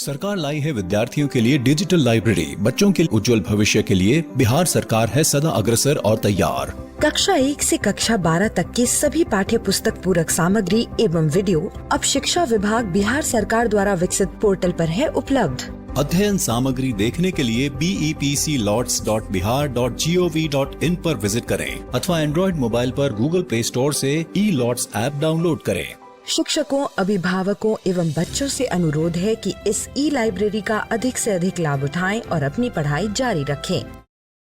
सरकार लाई है विद्यार्थियों के लिए डिजिटल लाइब्रेरी। बच्चों के उज्जवल भविष्य के लिए बिहार सरकार है सदा अग्रसर और तैयार। कक्षा 1 से कक्षा 12 तक की सभी पाठ्य पुस्तक पूरक सामग्री एवं वीडियो अब शिक्षा विभाग बिहार सरकार द्वारा विकसित पोर्टल पर है उपलब्ध। अध्ययन सामग्री देखने के लिए BEPCLots.bihar.gov.in पर विजिट करें अथवा एंड्रॉइड मोबाइल पर गूगल प्ले स्टोर से E-Lots ऐप डाउनलोड करें। शिक्षकों, अभिभावकों एवं बच्चों से अनुरोध है कि इस ई-लाइब्रेरी का अधिक से अधिक लाभ उठाएं और अपनी पढ़ाई जारी रखें।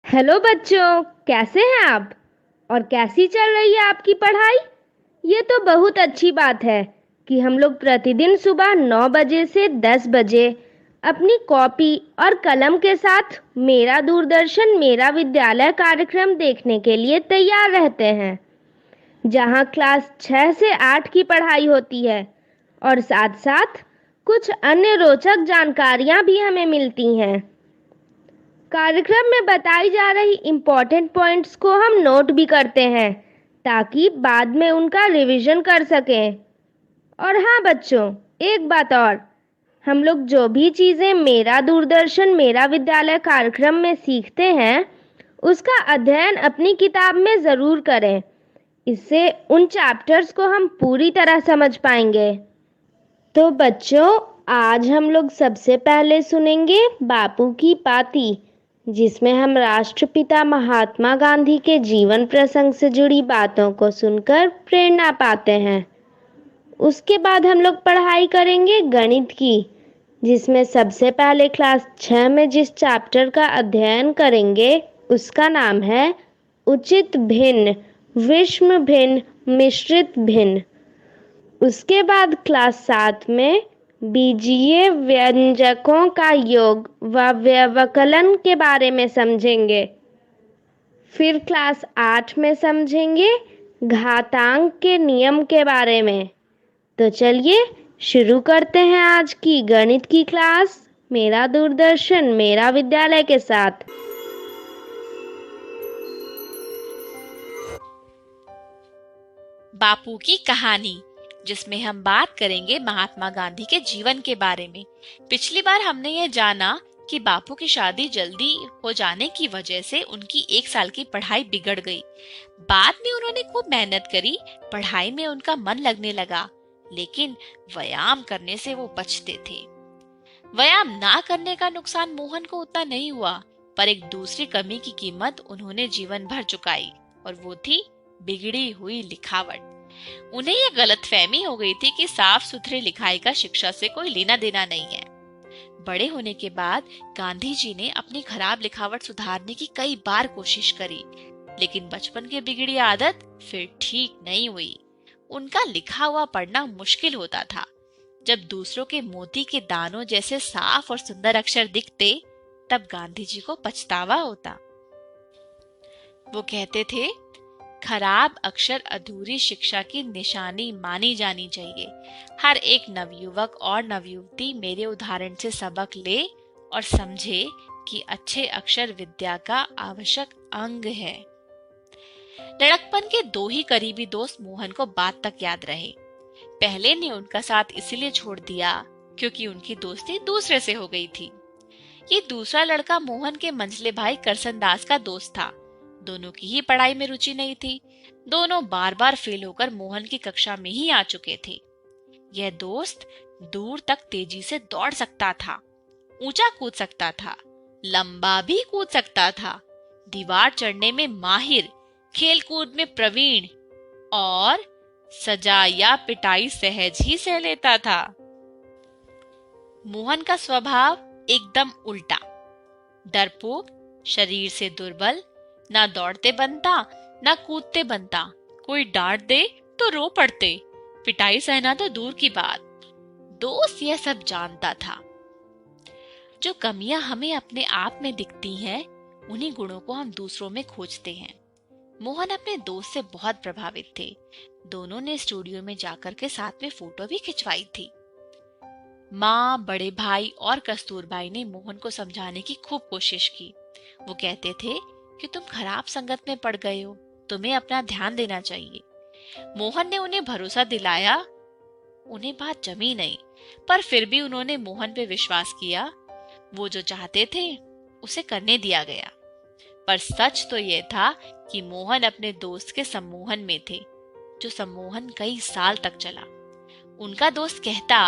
हेलो बच्चों, कैसे हैं आप और कैसी चल रही है आपकी पढ़ाई? ये तो बहुत अच्छी बात है कि हम लोग प्रतिदिन सुबह 9 बजे से 10 बजे अपनी कॉपी और कलम के साथ मेरा दूरदर्शन मेरा विद्यालय कार्यक्रम देखने के लिए तैयार रहते हैं, जहां क्लास 6 से 8 की पढ़ाई होती है और साथ साथ कुछ अन्य रोचक जानकारियां भी हमें मिलती हैं। कार्यक्रम में बताई जा रही इम्पोर्टेंट पॉइंट्स को हम नोट भी करते हैं ताकि बाद में उनका रिवीजन कर सकें। और हाँ बच्चों, एक बात और, हम लोग जो भी चीज़ें मेरा दूरदर्शन मेरा विद्यालय कार्यक्रम में सीखते हैं उसका अध्ययन अपनी किताब में ज़रूर करें। इससे उन चैप्टर्स को हम पूरी तरह समझ पाएंगे। तो बच्चों, आज हम लोग सबसे पहले सुनेंगे बापू की पाती, जिसमें हम राष्ट्रपिता महात्मा गांधी के जीवन प्रसंग से जुड़ी बातों को सुनकर प्रेरणा पाते हैं। उसके बाद हम लोग पढ़ाई करेंगे गणित की, जिसमें सबसे पहले क्लास 6 में जिस चैप्टर का अध्ययन करेंगे उसका नाम है उचित भिन्न, विषम भिन्न, मिश्रित भिन्न। उसके बाद क्लास 7 में बीजीय व्यंजकों का योग व व्यवकलन के बारे में समझेंगे। फिर क्लास 8 में समझेंगे घातांक के नियम के बारे में। तो चलिए शुरू करते हैं आज की गणित की क्लास मेरा दूरदर्शन मेरा विद्यालय के साथ। बापू की कहानी, जिसमें हम बात करेंगे महात्मा गांधी के जीवन के बारे में। पिछली बार हमने ये जाना कि बापू की शादी जल्दी हो जाने की वजह से उनकी 1 साल की पढ़ाई बिगड़ गई। बाद में उन्होंने खूब मेहनत करी, पढ़ाई में उनका मन लगने लगा, लेकिन व्यायाम करने से वो बचते थे। व्यायाम ना करने का नुकसान मोहन को उतना नहीं हुआ, पर एक दूसरी कमी की कीमत उन्होंने जीवन भर चुकाई और वो थी बिगड़ी हुई लिखावट। उन्हें यह गलतफहमी हो गई थी कि साफ सुथरी लिखाई का शिक्षा से कोई लेना देना नहीं है। बड़े होने के बाद गांधी जी ने अपनी खराब लिखावट सुधारने की कई बार कोशिश करी, लेकिन बचपन की बिगड़ी आदत फिर ठीक नहीं हुई। उनका लिखा हुआ पढ़ना मुश्किल होता था। जब दूसरों के मोती के दानों जैसे साफ और सुंदर अक्षर दिखते, तब गांधी जी को पछतावा होता। वो कहते थे, खराब अक्षर अधूरी शिक्षा की निशानी मानी जानी चाहिए। हर एक नवयुवक और नवयुवती मेरे उदाहरण से सबक ले और समझे कि अच्छे अक्षर विद्या का आवश्यक अंग है। लड़कपन के 2 ही करीबी दोस्त मोहन को बात तक याद रहे। पहले ने उनका साथ इसलिए छोड़ दिया क्योंकि उनकी दोस्ती दूसरे से हो गई थी। ये दूसरा लड़का मोहन के मंझले भाई करसन दास का दोस्त था। दोनों की ही पढ़ाई में रुचि नहीं थी। दोनों बार बार फेल होकर मोहन की कक्षा में ही आ चुके थे। यह दोस्त दूर तक तेजी से दौड़ सकता था, ऊंचा कूद सकता था, लंबा भी कूद सकता था, दीवार चढ़ने में माहिर, खेल कूद में प्रवीण और सजा या पिटाई सहज ही सह लेता था। मोहन का स्वभाव एकदम उल्टा, डरपोक, शरीर से दुर्बल, ना दौड़ते बनता ना कूदते बनता, कोई डांट दे तो रो पड़ते, पिटाई सहना तो दूर की बात। दोस्त यह सब जानता था। जो कमियां हमें अपने आप में दिखती हैं, उन्हीं गुणों को हम दूसरों में खोजते हैं। मोहन अपने दोस्त से बहुत प्रभावित थे। दोनों ने स्टूडियो में जाकर के साथ में फोटो भी खिंचवाई थी। माँ, बड़े भाई और कस्तूरबाई ने मोहन को समझाने की खूब कोशिश की। वो कहते थे कि तुम खराब संगत में पड़ गए हो, तुम्हें अपना ध्यान देना चाहिए। मोहन ने उन्हें भरोसा दिलाया। उन्हें बात जमी नहीं। पर फिर भी उन्होंने मोहन पे विश्वास किया। वो जो चाहते थे उसे करने दिया गया। पर सच तो ये था कि मोहन अपने दोस्त के सम्मोहन में थे, जो सम्मोहन कई साल तक चला। उनका दोस्त कहता,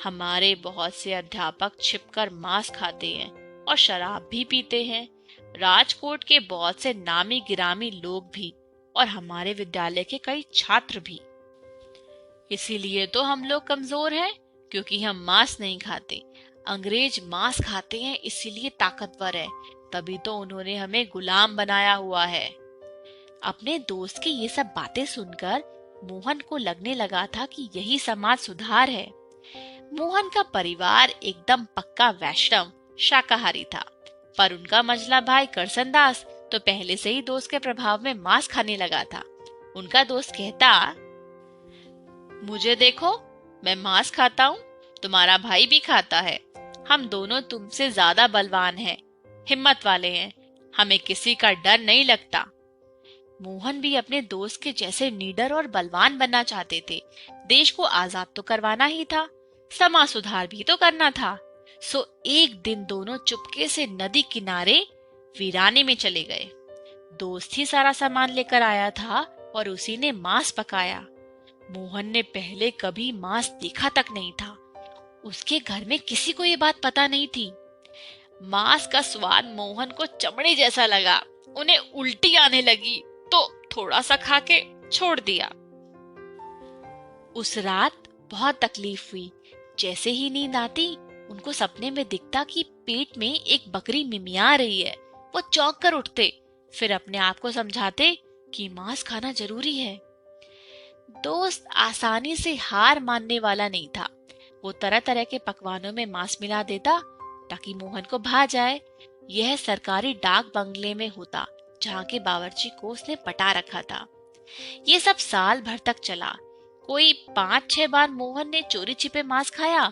हमारे बहुत से अध्यापक छिपकर मांस खाते हैं और शराब भी पीते हैं, राजकोट के बहुत से नामी गिरामी लोग भी, और हमारे विद्यालय के कई छात्र भी। इसीलिए तो हम लोग कमजोर हैं, क्योंकि हम मांस नहीं खाते। अंग्रेज मांस खाते हैं, इसीलिए ताकतवर है, तभी तो उन्होंने हमें गुलाम बनाया हुआ है। अपने दोस्त की ये सब बातें सुनकर मोहन को लगने लगा था कि यही समाज सुधार है। मोहन का परिवार एकदम पक्का वैष्णव शाकाहारी था, पर उनका मझला भाई करसनदास तो पहले से ही दोस्त के प्रभाव में मांस खाने लगा था। उनका दोस्त कहता, मुझे देखो, मैं मांस खाता हूँ, तुम्हारा भाई भी खाता है, हम दोनों तुमसे ज्यादा बलवान हैं, हिम्मत वाले हैं, हमें किसी का डर नहीं लगता। मोहन भी अपने दोस्त के जैसे निडर और बलवान बनना चाहते थे। देश को आजाद तो करवाना ही था, समाज सुधार भी तो करना था। सो एक दिन दोनों चुपके से नदी किनारे वीराने में चले गए। दोस्त ही सारा सामान लेकर आया था और उसी ने मांस पकाया। मोहन ने पहले कभी मांस देखा तक नहीं था। उसके घर में किसी को ये बात पता नहीं थी। मांस का स्वाद मोहन को चमड़े जैसा लगा। उन्हें उल्टी आने लगी तो थोड़ा सा खा के छोड़ दिया। उस रात बहुत तकलीफ हुई। जैसे ही नींद आती, उनको सपने में दिखता कि पेट में एक बकरी मिमिया रही है। वो चौंक कर उठते, फिर अपने आप को समझाते कि मांस खाना जरूरी है। दोस्त आसानी से हार मानने वाला नहीं था। वो तरह तरह के पकवानों में मांस मिला देता ताकि मोहन को भा जाए। यह सरकारी डाक बंगले में होता, जहाँ के बावर्ची को उसने पटा रखा था। ये सब साल भर तक चला। कोई 5-6 बार मोहन ने चोरी छिपे मांस खाया।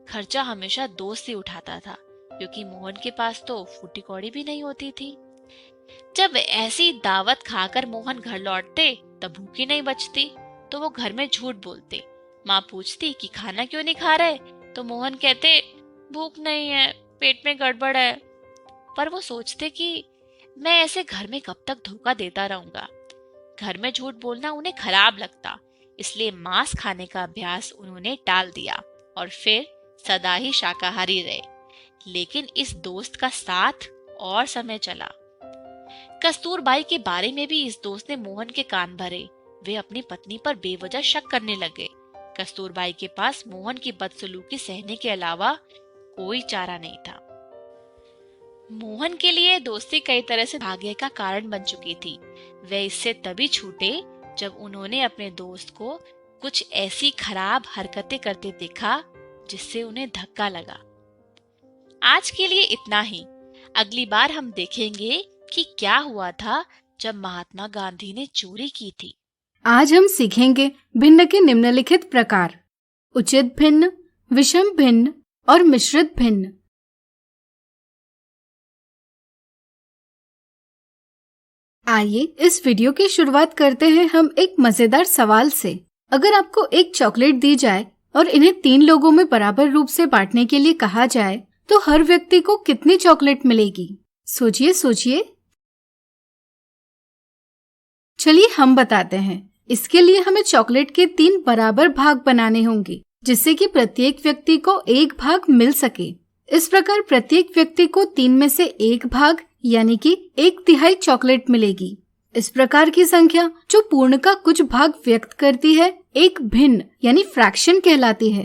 खर्चा हमेशा दोस्त ही उठाता था, क्योंकि मोहन के पास तो फूटी कौड़ी भी नहीं होती थी। जब ऐसी दावत खाकर मोहन घर लौटते, तब भूखी नहीं बचती, तो वो घर में झूठ बोलते। माँ पूछती कि खाना क्यों नहीं खा रहे, तो मोहन कहते भूख नहीं है, पेट में गड़बड़ है। पर वो सोचते कि मैं ऐसे घर में कब तक धोखा देता रहूंगा। घर में झूठ बोलना उन्हें खराब लगता, इसलिए मांस खाने का अभ्यास उन्होंने टाल दिया और फिर सदा ही शाकाहारी रहे। लेकिन इस दोस्त का साथ और समय चला। कस्तूरबाई के बारे में भी इस दोस्त ने मोहन के कान भरे। वे अपनी पत्नी पर बेवजह शक करने लगे। कस्तूरबाई के पास मोहन की बदसलूकी सहने के अलावा कोई चारा नहीं था। मोहन के लिए दोस्ती कई तरह से भाग्य का कारण बन चुकी थी। वे इससे तभी छूटे जब उन्होंने अपने दोस्त को कुछ ऐसी खराब हरकतें करते देखा जिससे उन्हें धक्का लगा। आज के लिए इतना ही। अगली बार हम देखेंगे कि क्या हुआ था जब महात्मा गांधी ने चोरी की थी। आज हम सीखेंगे भिन्न के निम्नलिखित प्रकार: उचित भिन्न, विषम भिन्न और मिश्रित भिन्न। आइए इस वीडियो की शुरुआत करते हैं हम एक मजेदार सवाल से। अगर आपको एक चॉकलेट दी जाए और इन्हें 3 लोगों में बराबर रूप से बांटने के लिए कहा जाए, तो हर व्यक्ति को कितनी चॉकलेट मिलेगी? सोचिए सोचिए। चलिए हम बताते हैं। इसके लिए हमें चॉकलेट के 3 बराबर भाग बनाने होंगे, जिससे कि प्रत्येक व्यक्ति को 1 भाग मिल सके। इस प्रकार प्रत्येक व्यक्ति को 3 में से 1 भाग यानी कि 1/3 चॉकलेट मिलेगी। इस प्रकार की संख्या जो पूर्ण का कुछ भाग व्यक्त करती है, एक भिन्न यानी फ्रैक्शन कहलाती है।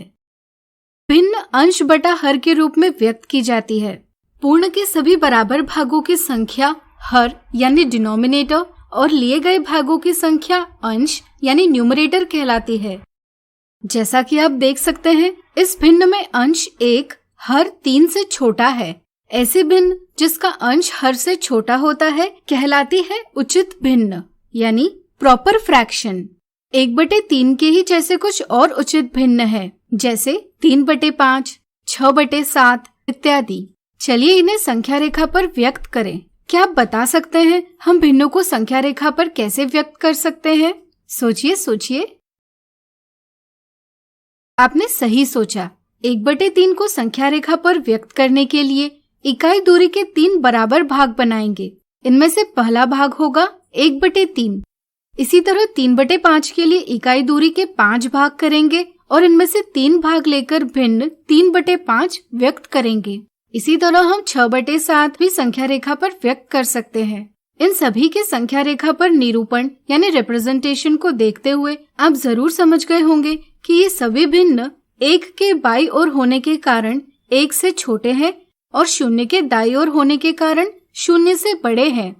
भिन्न अंश बटा हर के रूप में व्यक्त की जाती है। पूर्ण के सभी बराबर भागों की संख्या हर यानी डिनोमिनेटर और लिए गए भागों की संख्या अंश यानी न्यूमरेटर कहलाती है। जैसा कि आप देख सकते हैं, इस भिन्न में अंश 1 हर 3 से छोटा है। ऐसे भिन्न जिसका अंश हर से छोटा होता है कहलाती है उचित भिन्न यानी प्रॉपर फ्रैक्शन। 1/3 के ही जैसे कुछ और उचित भिन्न है, जैसे 3/5, 6/7 इत्यादि। चलिए इन्हें संख्या रेखा पर व्यक्त करें। क्या आप बता सकते हैं हम भिन्नों को संख्या रेखा पर कैसे व्यक्त कर सकते हैं? सोचिए सोचिए। आपने सही सोचा। 1/3 को संख्या रेखा पर व्यक्त करने के लिए इकाई दूरी के 3 बराबर भाग बनाएंगे। इनमें से पहला भाग होगा 1/3। इसी तरह 3/5 के लिए इकाई दूरी के 5 भाग करेंगे और इनमें से 3 भाग लेकर भिन्न 3/5 व्यक्त करेंगे। इसी तरह हम 6/7 भी संख्या रेखा पर व्यक्त कर सकते हैं। इन सभी के संख्या रेखा पर निरूपण यानी रिप्रेजेंटेशन को देखते हुए आप जरूर समझ गए होंगे कि ये सभी भिन्न 1 के बाईं ओर होने के कारण 1 से छोटे हैं और 0 के दाईं ओर होने के कारण 0 से बड़े हैं।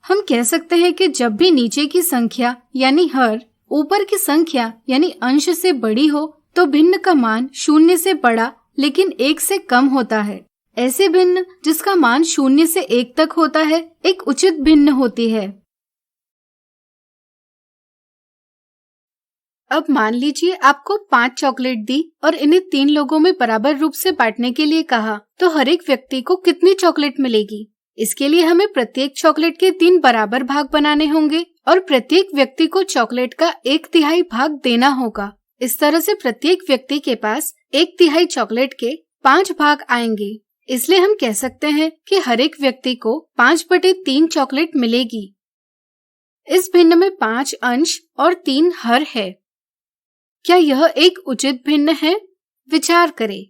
हम कह सकते हैं कि जब भी नीचे की संख्या यानी हर ऊपर की संख्या यानी अंश से बड़ी हो तो भिन्न का मान 0 से बड़ा लेकिन 1 से कम होता है। ऐसे भिन्न जिसका मान 0 से 1 तक होता है एक उचित भिन्न होती है। अब मान लीजिए आपको 5 चॉकलेट दी और इन्हें 3 लोगों में बराबर रूप से बांटने के लिए कहा, तो हर एक व्यक्ति को कितनी चॉकलेट मिलेगी? इसके लिए हमें प्रत्येक चॉकलेट के 3 बराबर भाग बनाने होंगे और प्रत्येक व्यक्ति को चॉकलेट का 1/3 भाग देना होगा। इस तरह से प्रत्येक व्यक्ति के पास 1/3 चॉकलेट के 5 भाग आएंगे। इसलिए हम कह सकते हैं कि हर एक व्यक्ति को 5/3 चॉकलेट मिलेगी। इस भिन्न में 5 अंश और 3 हर है। क्या यह एक उचित भिन्न है? विचार करें।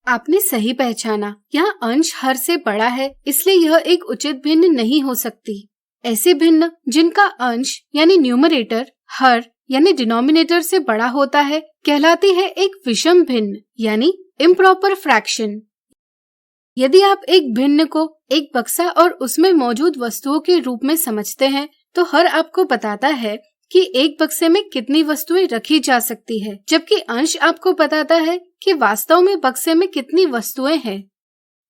आपने सही पहचाना, यहाँ अंश हर से बड़ा है, इसलिए यह एक उचित भिन्न नहीं हो सकती। ऐसे भिन्न जिनका अंश यानी न्यूमरेटर हर यानी डिनोमिनेटर से बड़ा होता है कहलाती है एक विषम भिन्न यानी इम्प्रॉपर फ्रैक्शन। यदि आप एक भिन्न को एक बक्सा और उसमें मौजूद वस्तुओं के रूप में समझते हैं तो हर आपको बताता है कि एक बक्से में कितनी वस्तुएं रखी जा सकती है, जबकि अंश आपको बताता है कि वास्तव में बक्से में कितनी वस्तुएं हैं।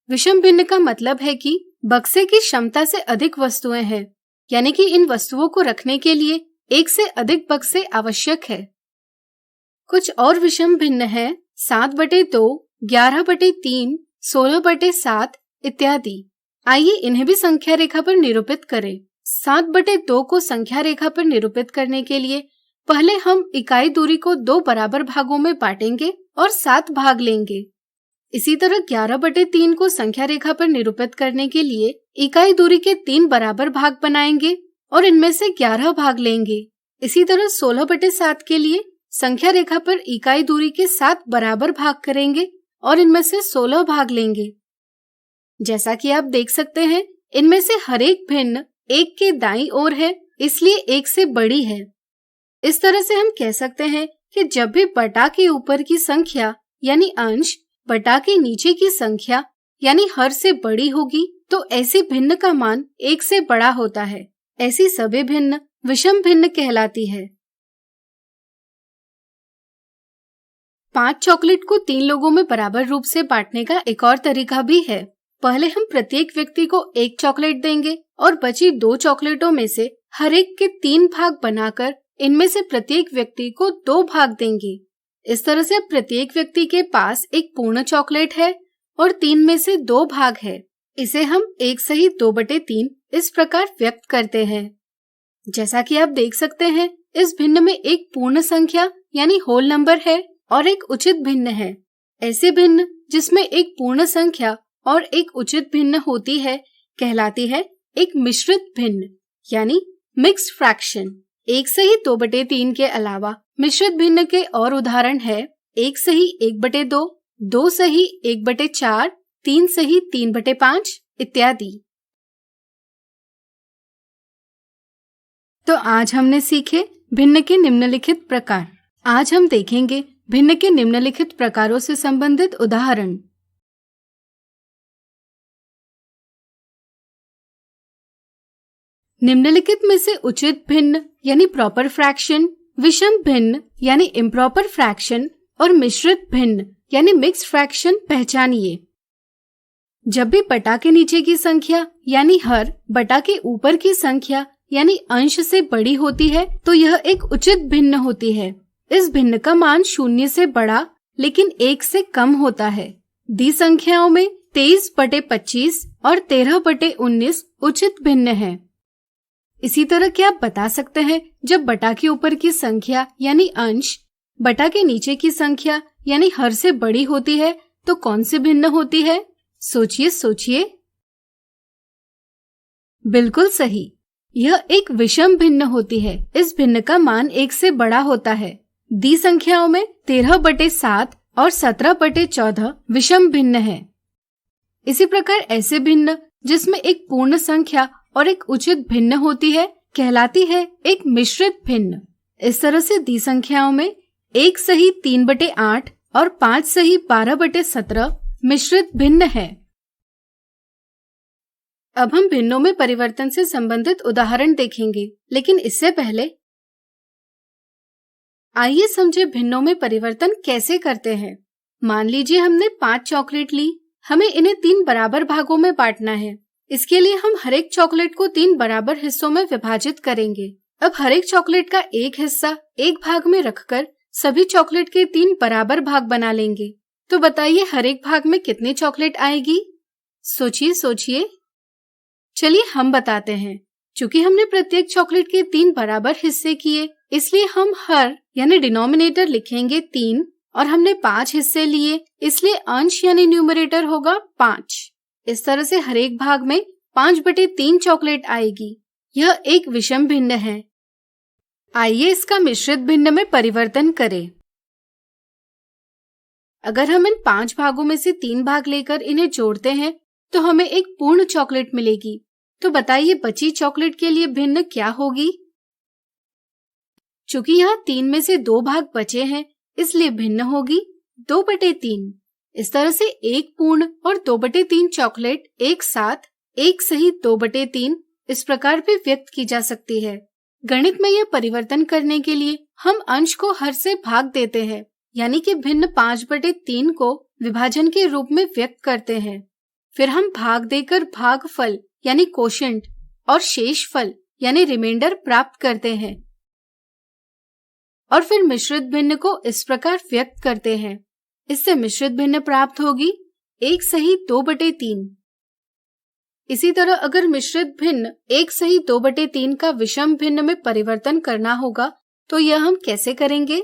विषम भिन्न का मतलब है कि बक्से की क्षमता से अधिक वस्तुएं हैं, यानी कि इन वस्तुओं को रखने के लिए 1 से अधिक बक्से आवश्यक है। कुछ और विषम भिन्न है 7/2, 11/3, 16/7 इत्यादि। आइए इन्हें भी संख्या रेखा पर निरूपित करें। 7/2 को संख्या रेखा पर निरूपित करने के लिए पहले हम इकाई दूरी को 2 बराबर भागों में बांटेंगे और 7 भाग लेंगे। इसी तरह 11/3 को संख्या रेखा पर निरूपित करने के लिए इकाई दूरी के 3 बराबर भाग बनाएंगे और इनमें से 11 भाग लेंगे। इसी तरह 16/7 के लिए संख्या रेखा पर इकाई दूरी के 7 बराबर भाग करेंगे और इनमें से 16 भाग लेंगे। जैसा कि आप देख सकते हैं, इनमें से हर एक भिन्न 1 के दाईं ओर है, इसलिए 1 से बड़ी है। इस तरह से हम कह सकते हैं कि जब भी बटा के ऊपर की संख्या यानी अंश बटा के नीचे की संख्या यानी हर से बड़ी होगी तो ऐसी भिन्न का मान 1 से बड़ा होता है। ऐसी सभी भिन्न विषम भिन्न कहलाती है। 5 चॉकलेट को 3 लोगों में बराबर रूप से बांटने का एक और तरीका भी है। पहले हम प्रत्येक व्यक्ति को 1 चॉकलेट देंगे और बची 2 चॉकलेटों में से हर एक के 3 भाग बनाकर इनमें से प्रत्येक व्यक्ति को 2 भाग देंगे। इस तरह से प्रत्येक व्यक्ति के पास एक पूर्ण चॉकलेट है और 3 में से 2 भाग है। इसे हम 1 सही 2/3 इस प्रकार व्यक्त करते हैं। जैसा कि आप देख सकते हैं, इस भिन्न में एक पूर्ण संख्या यानी होल नंबर है और एक उचित भिन्न है। ऐसे भिन्न जिसमें एक पूर्ण संख्या और एक उचित भिन्न होती है कहलाती है एक मिश्रित भिन्न यानी मिक्स्ड फ्रैक्शन। 1 सही 2/3 के अलावा मिश्रित भिन्न के और उदाहरण है 1 सही 1/2, 2 सही 1/4, 3 सही 3/5 इत्यादि। तो आज हमने सीखे भिन्न के निम्नलिखित प्रकार। आज हम देखेंगे भिन्न के निम्नलिखित प्रकारों से संबंधित उदाहरण। निम्नलिखित में से उचित भिन्न यानी प्रॉपर फ्रैक्शन, विषम भिन्न यानी इम्प्रॉपर फ्रैक्शन और मिश्रित भिन्न यानी मिक्स्ड फ्रैक्शन पहचानिए। जब भी बटा के नीचे की संख्या यानी हर बटा के ऊपर की संख्या यानी अंश से बड़ी होती है तो यह एक उचित भिन्न होती है। इस भिन्न का मान 0 से बड़ा लेकिन 1 से कम होता है। दी संख्याओं में 23/25 और 13/19 उचित भिन्न है। इसी तरह क्या आप बता सकते हैं जब बटा के ऊपर की संख्या यानी अंश बटा के नीचे की संख्या यानी हर से बड़ी होती है तो कौन सी भिन्न होती है? सोचिए सोचिए। बिल्कुल सही, यह एक विषम भिन्न होती है। इस भिन्न का मान 1 से बड़ा होता है। दी संख्याओं में 13/7 और 17/14 विषम भिन्न है। इसी प्रकार ऐसे भिन्न जिसमें एक पूर्ण संख्या और एक उचित भिन्न होती है कहलाती है एक मिश्रित भिन्न। इस तरह से दी संख्याओं में 1 सही 3/8 और 5 सही 12/17 मिश्रित भिन्न है। अब हम भिन्नों में परिवर्तन से संबंधित उदाहरण देखेंगे, लेकिन इससे पहले आइए समझे भिन्नों में परिवर्तन कैसे करते हैं। मान लीजिए हमने 5 चॉकलेट ली, हमें इन्हें 3 बराबर भागों में बांटना है। इसके लिए हम हर एक चॉकलेट को 3 बराबर हिस्सों में विभाजित करेंगे। अब हर एक चॉकलेट का एक हिस्सा एक भाग में रखकर सभी चॉकलेट के 3 बराबर भाग बना लेंगे। तो बताइए हर एक भाग में कितनी चॉकलेट आएगी? सोचिए सोचिए। चलिए हम बताते हैं। चूंकि हमने प्रत्येक चॉकलेट के 3 बराबर हिस्से किए, इसलिए हम हर यानी डिनोमिनेटर लिखेंगे 3 और हमने 5 हिस्से लिए, इसलिए अंश यानी न्यूमरेटर होगा 5। इस तरह से हर एक भाग में 5/3 चॉकलेट आएगी। यह एक विषम भिन्न है। आइए इसका मिश्रित भिन्न में परिवर्तन करें। अगर हम इन 5 भागों में से 3 भाग लेकर इन्हें जोड़ते हैं तो हमें एक पूर्ण चॉकलेट मिलेगी। तो बताइए बची चॉकलेट के लिए भिन्न क्या होगी? चूंकि यहाँ 3 में से 2 भाग बचे हैं, इसलिए भिन्न होगी 2/3। इस तरह से एक पूर्ण और 2/3 चॉकलेट एक साथ 1 सही 2/3 इस प्रकार भी व्यक्त की जा सकती है। गणित में यह परिवर्तन करने के लिए हम अंश को हर से भाग देते हैं, यानी कि भिन्न 5/3 को विभाजन के रूप में व्यक्त करते हैं। फिर हम भाग देकर भागफल यानी कोशेंट और शेषफल यानी रिमाइंडर प्राप्त करते हैं और फिर मिश्रित भिन्न को इस प्रकार व्यक्त करते हैं। इससे मिश्रित भिन्न प्राप्त होगी 1 सही 2/3। इसी तरह अगर मिश्रित भिन्न 1 सही 2/3 का विषम भिन्न में परिवर्तन करना होगा तो यह हम कैसे करेंगे?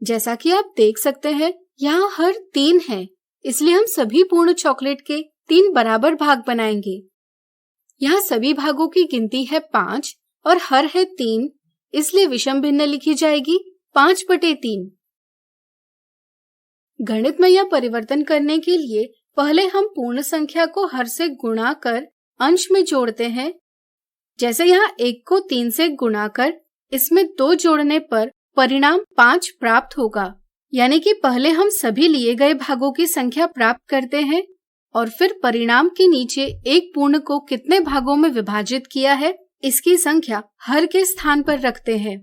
जैसा कि आप देख सकते हैं यहाँ हर 3 है, इसलिए हम सभी पूर्ण चॉकलेट के 3 बराबर भाग बनाएंगे। यहाँ सभी भागों की गिनती है 5 और हर है 3, इसलिए विषम भिन्न लिखी जाएगी 5/3। गणित में यह परिवर्तन करने के लिए पहले हम पूर्ण संख्या को हर से गुणा कर अंश में जोड़ते हैं। जैसे यहाँ 1 को 3 से गुणा कर इसमें 2 जोड़ने पर परिणाम 5 प्राप्त होगा, यानी कि पहले हम सभी लिए गए भागों की संख्या प्राप्त करते हैं और फिर परिणाम के नीचे एक पूर्ण को कितने भागों में विभाजित किया है इसकी संख्या हर के स्थान पर रखते हैं।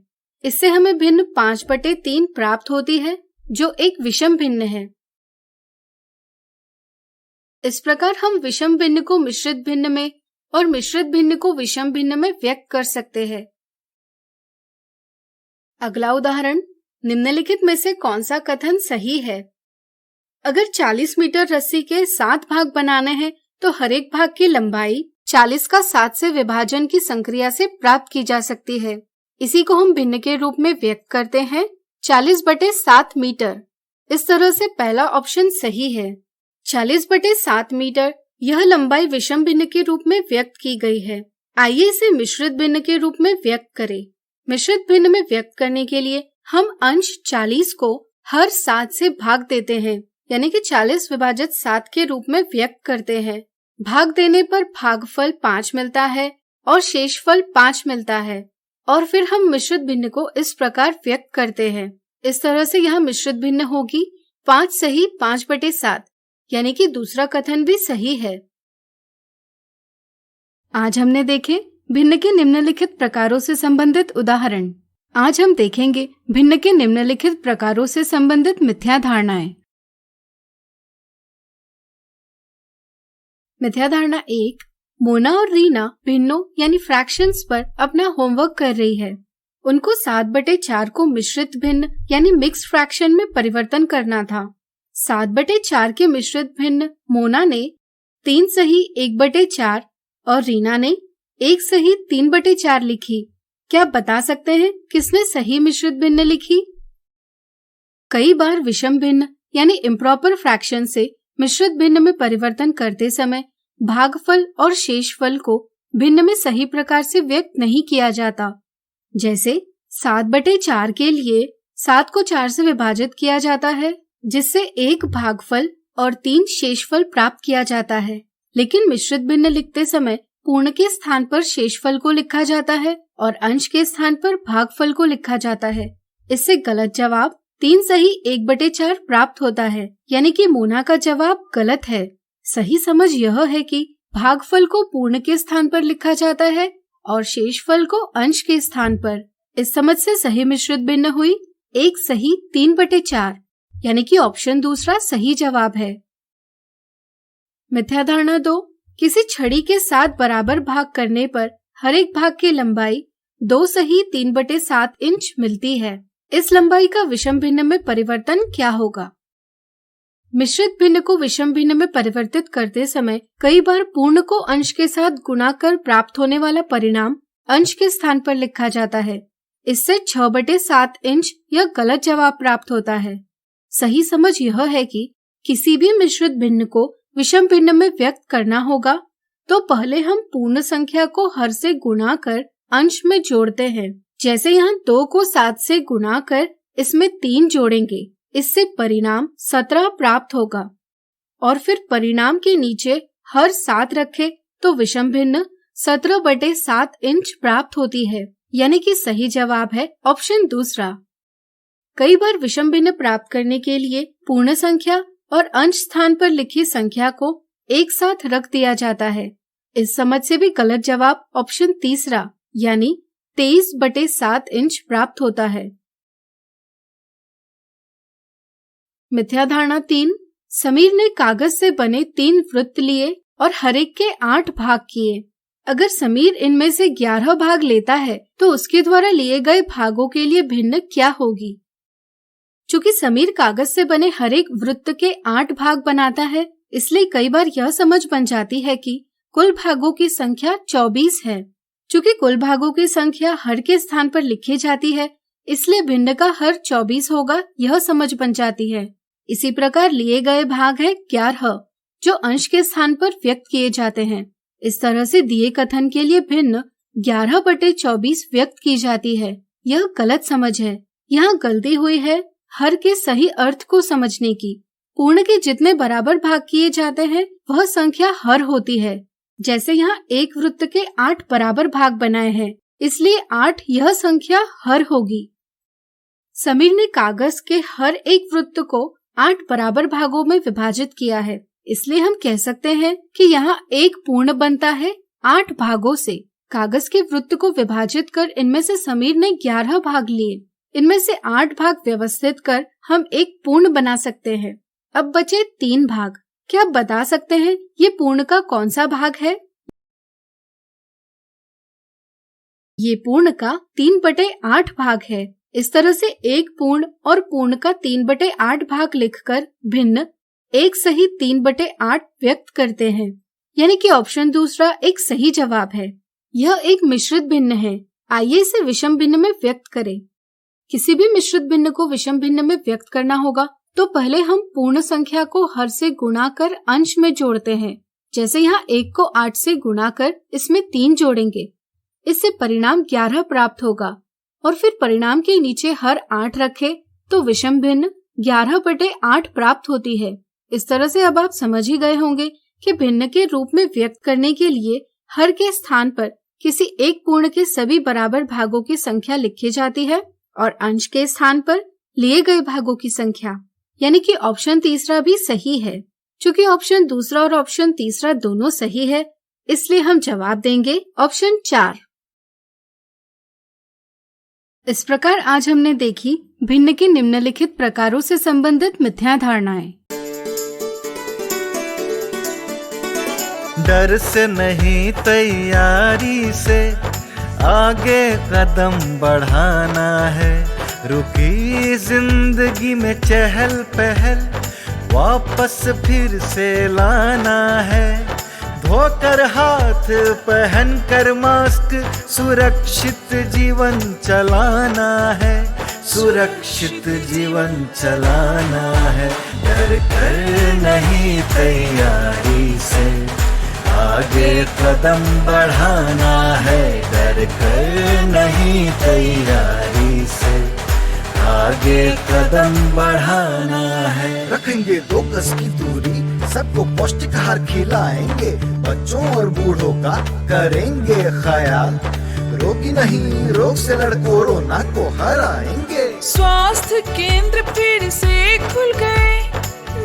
इससे हमें भिन्न 5/3 प्राप्त होती है जो एक विषम भिन्न है। इस प्रकार हम विषम भिन्न को मिश्रित भिन्न में और मिश्रित भिन्न को विषम भिन्न में व्यक्त कर सकते हैं। अगला उदाहरण, निम्नलिखित में से कौन सा कथन सही है? अगर 40 मीटर रस्सी के 7 भाग बनाने हैं तो हर एक भाग की लंबाई 40 का 7 से विभाजन की संक्रिया से प्राप्त की जा सकती है। इसी को हम भिन्न के रूप में व्यक्त करते हैं 40/7 मीटर। इस तरह से पहला ऑप्शन सही है। 40/7 मीटर यह लंबाई विषम भिन्न के रूप में व्यक्त की गई है। आइए इसे मिश्रित भिन्न के रूप में व्यक्त करें। मिश्रित भिन्न में व्यक्त करने के लिए हम अंश 40 को हर 7 से भाग देते हैं, यानी कि 40/7 के रूप में व्यक्त करते हैं। भाग देने पर भागफल 5 मिलता है और शेषफल 5 मिलता है और फिर हम मिश्रित भिन्न को इस प्रकार व्यक्त करते हैं। इस तरह से यहाँ मिश्रित भिन्न होगी 5 सही 5/7, यानी कि दूसरा कथन भी सही है। आज हमने देखे भिन्न के निम्नलिखित प्रकारों से संबंधित उदाहरण। आज हम देखेंगे भिन्न के निम्नलिखित प्रकारों से संबंधित मिथ्या धारणाएं। मिथ्या धारणा 1, मोना और रीना भिन्नों यानी फ्रैक्शंस पर अपना होमवर्क कर रही है। उनको 7/4 को मिश्रित भिन्न यानी मिक्स फ्रैक्शन में परिवर्तन करना था। 7/4 के मिश्रित भिन्न मोना ने 3 सही 1/4 और रीना ने एक सही 3/4 लिखी। क्या आप बता सकते हैं किसने सही मिश्रित भिन्न लिखी? कई बार विषम भिन्न यानी इम्प्रॉपर फ्रैक्शन से मिश्रित भिन्न में परिवर्तन करते समय भागफल और शेषफल को भिन्न में सही प्रकार से व्यक्त नहीं किया जाता। जैसे 7/4 के लिए 7 को 4 से विभाजित किया जाता है, जिससे 1 भागफल और 3 शेषफल प्राप्त किया जाता है। लेकिन मिश्रित भिन्न लिखते समय पूर्ण के स्थान पर शेषफल को लिखा जाता है और अंश के स्थान पर भागफल को लिखा जाता है। इससे गलत जवाब 3 सही 1/4 प्राप्त होता है, यानी कि मोना का जवाब गलत है। सही समझ यह है कि भागफल को पूर्ण के स्थान पर लिखा जाता है और शेषफल को अंश के स्थान पर। इस समझ से सही मिश्रित भिन्न हुई 1 सही 3/4, यानी कि ऑप्शन दूसरा सही जवाब है। मिथ्या धारणा 2, किसी छड़ी के 7 बराबर भाग करने पर हर एक भाग की लंबाई 2 सही 3/7 इंच मिलती है। इस लंबाई का विषम भिन्न में परिवर्तन क्या होगा? मिश्रित भिन्न को विषम भिन्न में परिवर्तित करते समय कई बार पूर्ण को अंश के साथ गुणा कर प्राप्त होने वाला परिणाम अंश के स्थान पर लिखा जाता है। इससे 6/7 इंच यह गलत जवाब प्राप्त होता है। सही समझ यह है कि किसी भी मिश्रित भिन्न को विषम भिन्न में व्यक्त करना होगा तो पहले हम पूर्ण संख्या को हर से गुणा कर अंश में जोड़ते हैं। जैसे यहाँ 2 को 7 से गुणा कर इसमें 3 जोड़ेंगे, इससे परिणाम 17 प्राप्त होगा। और फिर परिणाम के नीचे हर 7 रखे तो विषम भिन्न 17/7 इंच प्राप्त होती है, यानी कि सही जवाब है ऑप्शन दूसरा। कई बार विषम भिन्न प्राप्त करने के लिए पूर्ण संख्या और अंश स्थान पर लिखी संख्या को एक साथ रख दिया जाता है। इस समझ से भी गलत जवाब ऑप्शन तीसरा, यानी 23/7 इंच प्राप्त होता है। मिथ्या धारणा 3, समीर ने कागज से बने 3 वृत्त लिए और हर एक के 8 भाग किए। अगर समीर इनमें से 11 भाग लेता है तो उसके द्वारा लिए गए भागों के लिए भिन्न क्या होगी? चूंकि समीर कागज से बने हर एक वृत्त के 8 भाग बनाता है, इसलिए कई बार यह समझ बन जाती है कि कुल भागों की संख्या 24 है। चूंकि कुल भागों की संख्या हर के स्थान पर लिखी जाती है, इसलिए भिन्न का हर 24 होगा, यह समझ बन जाती है। इसी प्रकार लिए गए भाग है 11, जो अंश के स्थान पर व्यक्त किए जाते हैं। इस तरह से दिए कथन के लिए भिन्न 11/24 व्यक्त की जाती है। यह गलत समझ है। यहाँ गलती हुई है हर के सही अर्थ को समझने की। पूर्ण के जितने बराबर भाग किए जाते हैं वह संख्या हर होती है। जैसे यहाँ एक वृत्त के 8 बराबर भाग बनाए हैं, इसलिए 8 यह संख्या हर होगी। समीर ने कागज के हर एक वृत्त को 8 बराबर भागों में विभाजित किया है, इसलिए हम कह सकते हैं कि यहाँ एक पूर्ण बनता है 8 भागों से। कागज के वृत्त को विभाजित कर इनमें से समीर ने 11 भाग लिए। इनमें से 8 भाग व्यवस्थित कर हम एक पूर्ण बना सकते हैं। अब बचे 3 भाग। क्या आप बता सकते हैं ये पूर्ण का कौन सा भाग है? ये पूर्ण का 3/8 भाग है। इस तरह से एक पूर्ण और पूर्ण का 3/8 भाग लिखकर भिन्न 1 सही 3/8 व्यक्त करते हैं, यानी कि ऑप्शन दूसरा एक सही जवाब है। यह एक मिश्रित भिन्न है। आइए इसे विषम भिन्न में व्यक्त करें। किसी भी मिश्रित भिन्न को विषम भिन्न में व्यक्त करना होगा तो पहले हम पूर्ण संख्या को हर से गुणा कर अंश में जोड़ते हैं। जैसे यहाँ 1 को 8 से गुणा कर इसमें 3 जोड़ेंगे, इससे परिणाम 11 प्राप्त होगा। और फिर परिणाम के नीचे हर 8 रखे तो विषम भिन्न 11/8 प्राप्त होती है। इस तरह से अब आप समझ ही गए होंगे कि भिन्न के रूप में व्यक्त करने के लिए हर के स्थान पर किसी एक पूर्ण के सभी बराबर भागों की संख्या लिखी जाती है और अंश के स्थान पर लिए गए भागों की संख्या, यानी कि ऑप्शन तीसरा भी सही है। चूंकि ऑप्शन दूसरा और ऑप्शन तीसरा दोनों सही है, इसलिए हम जवाब देंगे ऑप्शन 4। इस प्रकार आज हमने देखी भिन्न के निम्नलिखित प्रकारों से संबंधित मिथ्या धारणाएं। डर से नहीं तैयारी से आगे कदम बढ़ाना है। रुकी जिंदगी में चहल पहल वापस फिर से लाना है। धोकर हाथ पहन कर मास्क, सुरक्षित जीवन चलाना है, सुरक्षित जीवन चलाना है। डर कर नहीं तैयारी से आगे कदम बढ़ाना है, डर कर नहीं तैयारी से आगे कदम बढ़ाना है। रखेंगे 2 गज की दूरी, सबको पौष्टिक आहार खिलाएंगे, बच्चों और बूढ़ों का करेंगे ख्याल। रोगी नहीं, रोग से लड़ कोरोना को हराएंगे। स्वास्थ्य केंद्र फिर से खुल गए,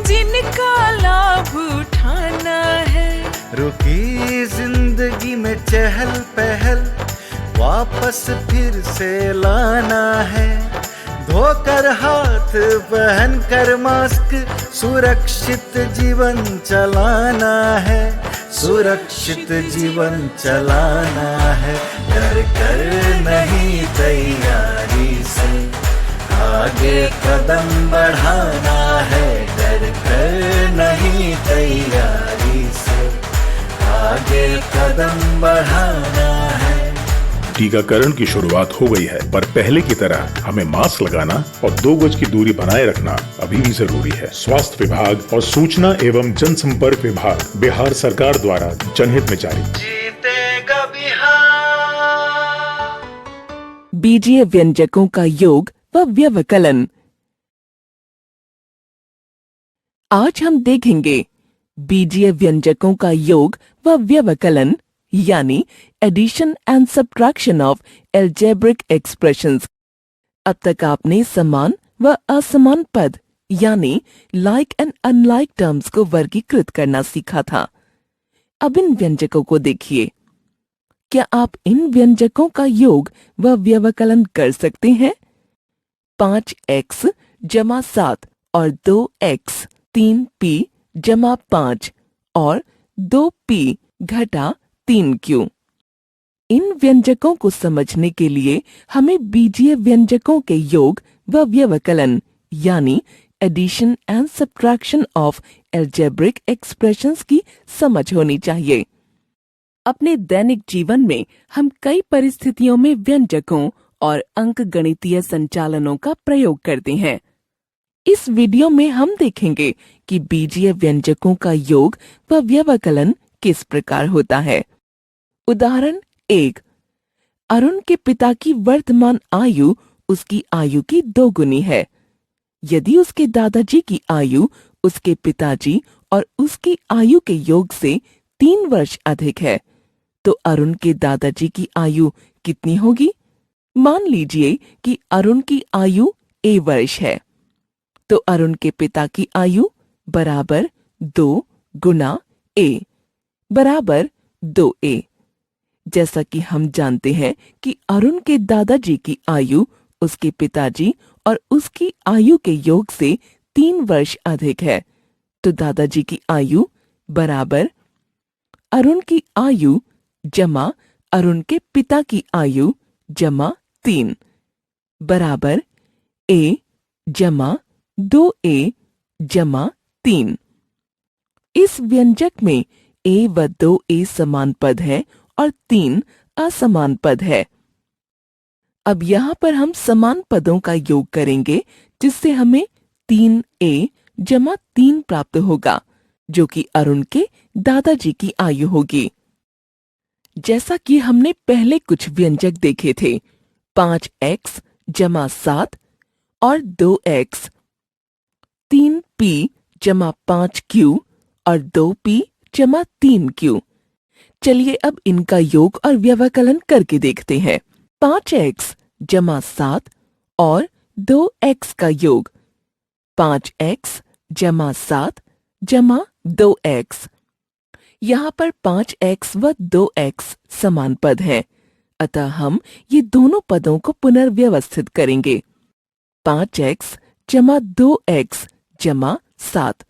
जिनका लाभ उठाना है। रुकी जिंदगी में चहल पहल, वापस फिर से लाना है। धोकर हाथ पहन कर मास्क, सुरक्षित जीवन चलाना है, सुरक्षित जीवन चलाना है। डर कर नहीं तैयारी से आगे कदम बढ़ाना है, डर कर नहीं तैयारी से आगे कदम बढ़ाना है। टीकाकरण की शुरुआत हो गई है, पर पहले की तरह हमें मास्क लगाना और 2 गज की दूरी बनाए रखना अभी भी जरूरी है। स्वास्थ्य विभाग और सूचना एवं जनसंपर्क विभाग बिहार सरकार द्वारा जनहित में जारी। जीतेगा बिहार। बीजीय व्यंजकों का योग व व्यवकलन। आज हम देखेंगे बीजीय व्यंजकों का योग व व्यवकलन, यानी addition and subtraction of algebraic expressions. अब तक आपने समान व असमान पद यानी लाइक एंड अनलाइक टर्म्स को वर्गीकृत करना सीखा था। अब इन व्यंजकों को देखिए। क्या आप इन व्यंजकों का योग व व्यवकलन कर सकते हैं? 5x = 7 और 2x 3p = 5 और 2p - 3q। इन व्यंजकों को समझने के लिए हमें बीजीय व्यंजकों के योग व व्यवकलन यानी addition and subtraction of algebraic expressions की समझ होनी चाहिए। अपने दैनिक जीवन में हम कई परिस्थितियों में व्यंजकों और अंकगणितीय संचालनों का प्रयोग करते हैं। इस वीडियो में हम देखेंगे कि बीजीय व्यंजकों का योग व व्यवकलन किस प्रकार होता है। उदाहरण 1। अरुण के पिता की वर्तमान आयु उसकी आयु की 2 गुनी है। यदि उसके दादाजी की आयु उसके पिताजी और उसकी आयु के योग से 3 वर्ष अधिक है, तो अरुण के दादाजी की आयु कितनी होगी? मान लीजिए कि अरुण की आयु a वर्ष है, तो अरुण के पिता की आयु बराबर 2 × a बराबर 2a। जैसा कि हम जानते हैं कि अरुण के दादाजी की आयु उसके पिताजी और उसकी आयु के योग से 3 वर्ष अधिक है, तो दादाजी की आयु बराबर अरुण की आयु जमा अरुण के पिता की आयु जमा 3 बराबर a जमा 2a जमा 3। इस व्यंजक में a व 2a समान पद है और 3 असमान पद है। अब यहाँ पर हम समान पदों का योग करेंगे, जिससे हमें 3a जमा 3 प्राप्त होगा, जो कि अरुण के दादाजी की आयु होगी। जैसा कि हमने पहले कुछ व्यंजक देखे थे, 5x = 7 और 2x, 3p = 5q और 2p = 3q। चलिए अब इनका योग और व्यवकलन करके देखते हैं। 5x = 7 और 2x का योग, 5x = 7 जमा 2x। यहाँ पर 5x व 2x समान पद हैं, अतः हम ये दोनों पदों को पुनर्व्यवस्थित करेंगे। 5x = 2x जमा 7।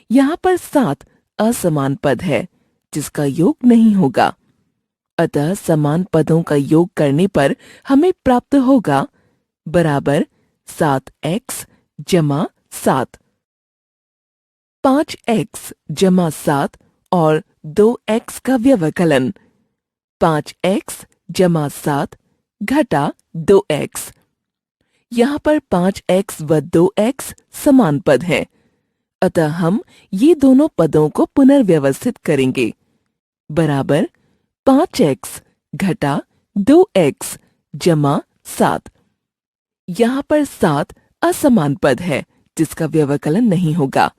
यहाँ पर 7 असमान पद है, जिसका योग नहीं होगा, अतः समान पदों का योग करने पर हमें प्राप्त होगा बराबर 7x जमा 7। 5x जमा 7 और 2x का व्यवकलन 5x जमा 7 घटा 2x। यहाँ पर 5x व 2x समान पद हैं, अतः हम ये दोनों पदों को पुनर्व्यवस्थित करेंगे। बराबर 5x घटा 2x जमा 7। यहाँ पर 7 असमान पद है जिसका व्यवकलन नहीं होगा,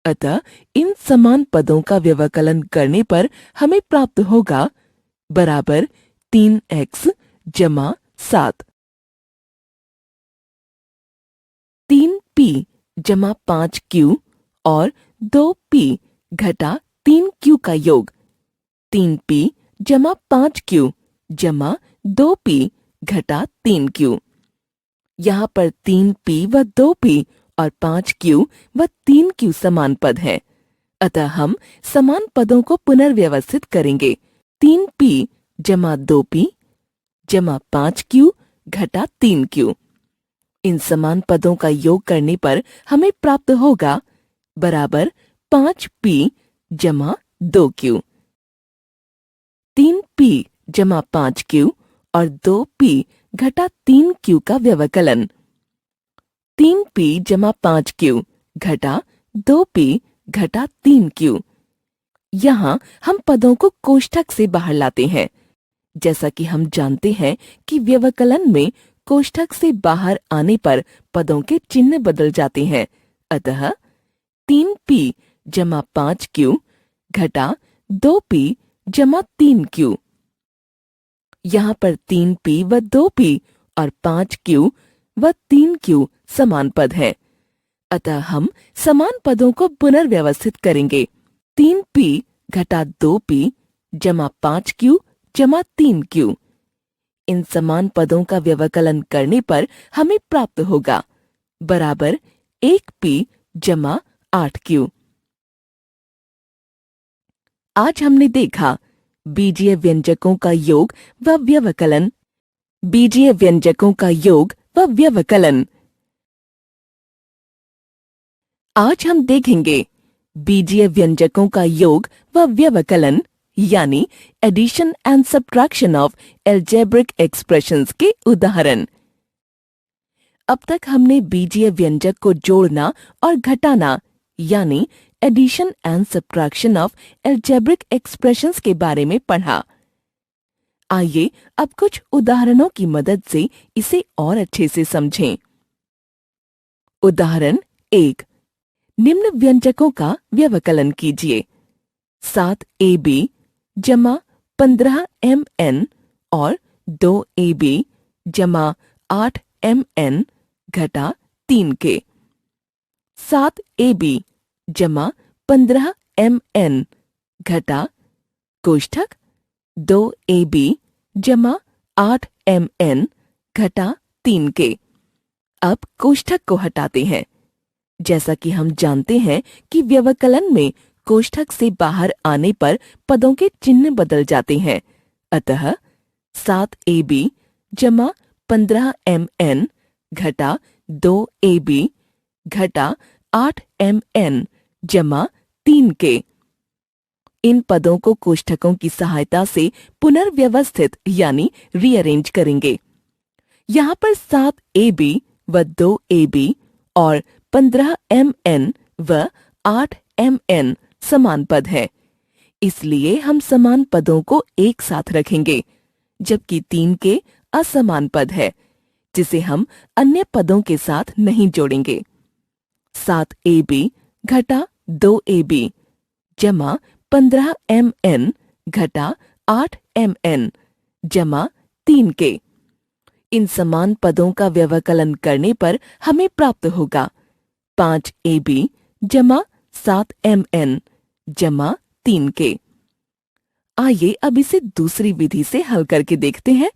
अतः इन समान पदों का व्यवकलन करने पर हमें प्राप्त होगा बराबर 3x जमा 7। 3p जमा 5q और 2p घटा 3q का योग 3p जमा 5q जमा 2p घटा 3q। यहाँ पर 3p व 2p और 5q व 3q समान पद हैं, अतः हम समान पदों को पुनर्व्यवस्थित करेंगे। 3p जमा 2p जमा 5q घटा 3q। इन समान पदों का योग करने पर हमें प्राप्त होगा बराबर 5p जमा 2q। 3p जमा 5q और 2p घटा 3q का व्यवकलन 3p जमा 5q घटा 2p घटा 3q। यहाँ हम पदों को कोष्ठक से बाहर लाते हैं। जैसा कि हम जानते हैं कि व्यवकलन में कोष्ठक से बाहर आने पर पदों के चिन्ह बदल जाते हैं, अतः 3p जमा 5q घटा 2p जमा 3q। यहाँ पर 3p व 2p और 5q व 3q समान पद हैं, अतः हम समान पदों को पुनर्व्यवस्थित करेंगे। 3p घटा 2p जमा 5q जमा 3q। इन समान पदों का व्यवकलन करने पर हमें प्राप्त होगा बराबर 1p जमा 8q। आज हमने देखा बीजीय व्यंजकों का योग व व्यवकलन। बीजीय व्यंजकों का योग व व्यवकलन। आज हम देखेंगे बीजीय व्यंजकों का योग व व्यवकलन यानी addition and subtraction of algebraic expressions के उदाहरण। अब तक हमने बीजीय व्यंजक को जोड़ना और घटाना यानी addition and subtraction of algebraic expressions के बारे में पढ़ा। आइए अब कुछ उदाहरणों की मदद से इसे और अच्छे से समझें। उदाहरण 1। निम्न व्यंजकों का व्यवकलन कीजिए। 7ab जमा 15mn और 2ab जमा 8mn घटा 3 के। 7ab जमा 15mn घटा कोष्ठक 2ab जमा 8mn घटा 3 के। अब कोष्ठक को हटाते हैं। जैसा कि हम जानते हैं कि व्यवकलन में कोष्ठक से बाहर आने पर पदों के चिन्ह बदल जाते हैं, अतः 7ab जमा 15mn घटा 2ab घटा 8mn जमा 3 के। इन पदों को कोष्ठकों की सहायता से पुनर्व्यवस्थित यानी रीअरेंज करेंगे। यहाँ पर 7ab व 2ab और 15mn व 8mn समान पद है, इसलिए हम समान पदों को एक साथ रखेंगे, जबकि 3 के असमान पद है जिसे हम अन्य पदों के साथ नहीं जोड़ेंगे। 7ab घटा 2ab जमा 15mn घटा 8mn जमा 3 के। इन समान पदों का व्यवकलन करने पर हमें प्राप्त होगा 5ab जमा 7mn जमा 3 के। आइए अब इसे दूसरी विधि से हल करके देखते हैं।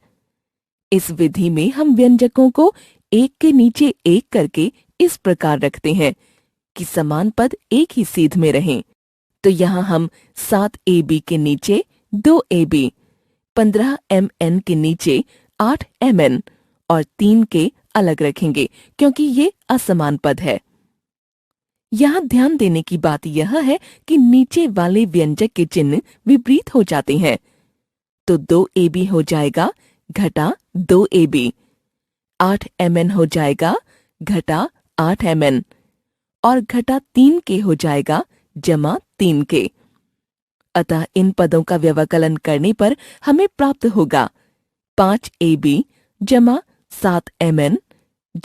इस विधि में हम व्यंजकों को एक के नीचे एक करके इस प्रकार रखते हैं कि समान पद एक ही सीध में रहें। तो यहाँ हम 7ab के नीचे 2ab, 15mn के नीचे 8mn और 3 के अलग रखेंगे क्योंकि ये असमान पद है। यहाँ ध्यान देने की बात यह है कि नीचे वाले व्यंजक के चिन्ह विपरीत हो जाते हैं। तो 2AB हो जाएगा घटा 2AB, 8MN हो जाएगा घटा 8MN और घटा 3K हो जाएगा जमा 3K। अतः इन पदों का व्यवकलन करने पर हमें प्राप्त होगा 5AB जमा 7MN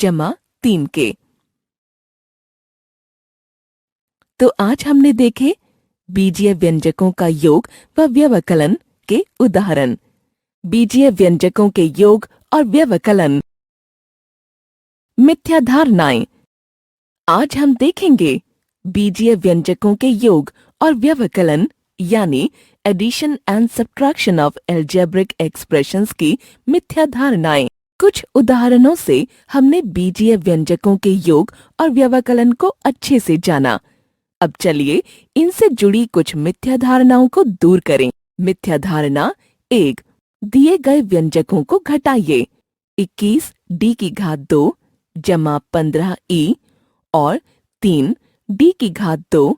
जमा 3K। तो आज हमने देखे बीजीय व्यंजकों का योग व व्यवकलन के उदाहरण। बीजीय व्यंजकों के योग और व्यवकलन। मिथ्या धारणाएं। आज हम देखेंगे बीजीय व्यंजकों के योग और व्यवकलन यानी addition and subtraction of algebraic expressions की मिथ्या धारणाएं। कुछ उदाहरणों से हमने बीजीय व्यंजकों के योग और व्यवकलन को अच्छे से जाना। अब चलिए इनसे जुड़ी कुछ मिथ्या धारणाओं को दूर करें। मिथ्या धारणा 1, दिए गए व्यंजकों को घटाइए। 21D की घात 2 जमा 15E और 3D की घात 2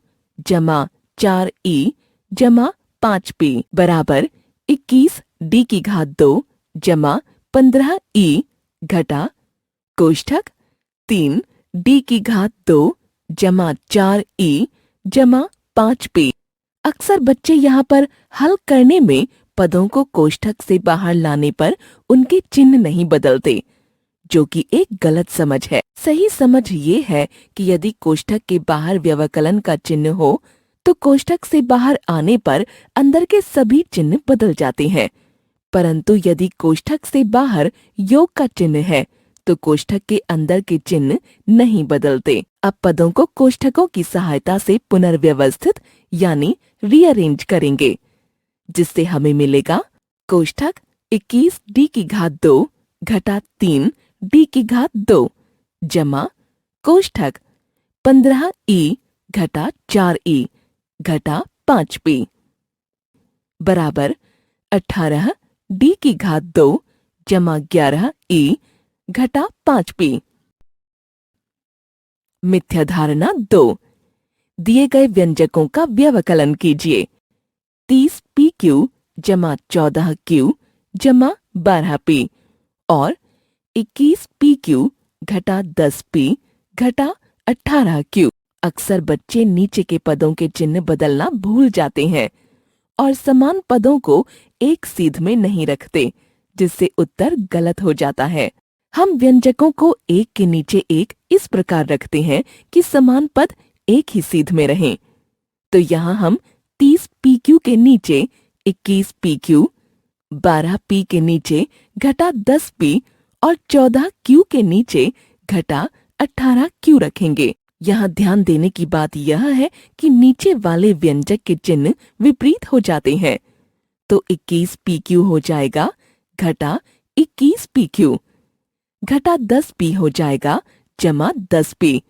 जमा 4E जमा 5P बराबर 21D की घात 2 जमा 15E घटा कोष्ठक 3D की घात 2 जमा 4E जमा 5P। अक्सर बच्चे यहाँ पर हल करने में पदों को कोष्ठक से बाहर लाने पर उनके चिन्ह नहीं बदलते, जो कि एक गलत समझ है। सही समझ ये है कि यदि कोष्ठक के बाहर व्यवकलन का चिन्ह हो तो कोष्ठक से बाहर आने पर अंदर के सभी चिन्ह बदल जाते हैं, परंतु यदि कोष्ठक से बाहर योग का चिन्ह है तो कोष्ठक के अंदर के चिन्ह नहीं बदलते। अब पदों को कोष्ठकों की सहायता से पुनर्व्यवस्थित यानी रीअरेंज करेंगे, जिससे हमें मिलेगा कोष्ठक 21D की घात 2 घटा 3D की घात 2 जमा कोष्ठक 15E घटा 4E घटा 5P बराबर 18D की घात 2 जमा 11E घटा 5P। मिथ्या धारणा 2, दिए गए व्यंजकों का व्यवकलन कीजिए। 30PQ जमा 14Q जमा 12P और 21PQ घटा 10P घटा 18Q। अक्सर बच्चे नीचे के पदों के चिन्ह बदलना भूल जाते हैं और समान पदों को एक सीध में नहीं रखते, जिससे उत्तर गलत हो जाता है। हम व्यंजकों को एक के नीचे एक इस प्रकार रखते हैं कि समान पद एक ही सीध में रहें। तो यहाँ हम 30PQ के नीचे 21PQ, 12P के नीचे घटा 10P और 14Q के नीचे घटा 18Q रखेंगे। यहाँ ध्यान देने की बात यह है कि नीचे वाले व्यंजक के चिन्ह विपरीत हो जाते हैं। तो 21PQ हो जाएगा घटा 21PQ, घटा 10P हो जाएगा जमा 10P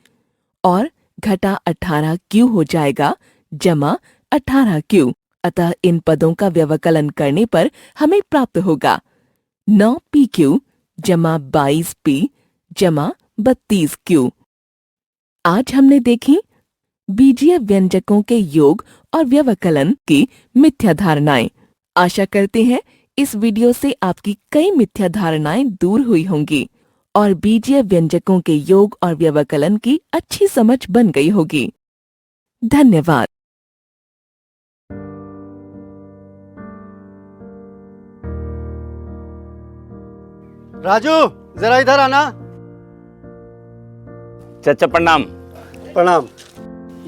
और घटा 18Q हो जाएगा जमा 18Q। अतः इन पदों का व्यवकलन करने पर हमें प्राप्त होगा 9PQ जमा 22P जमा 32Q। आज हमने देखी बीजीय व्यंजकों के योग और व्यवकलन की मिथ्या धारणाएं। आशा करते हैं इस वीडियो से आपकी कई मिथ्या धारणाएं दूर हुई होंगी और बीजीय व्यंजकों के योग और व्यवकलन की अच्छी समझ बन गई होगी। धन्यवाद। राजू जरा इधर आना। चाचा प्रणाम। प्रणाम।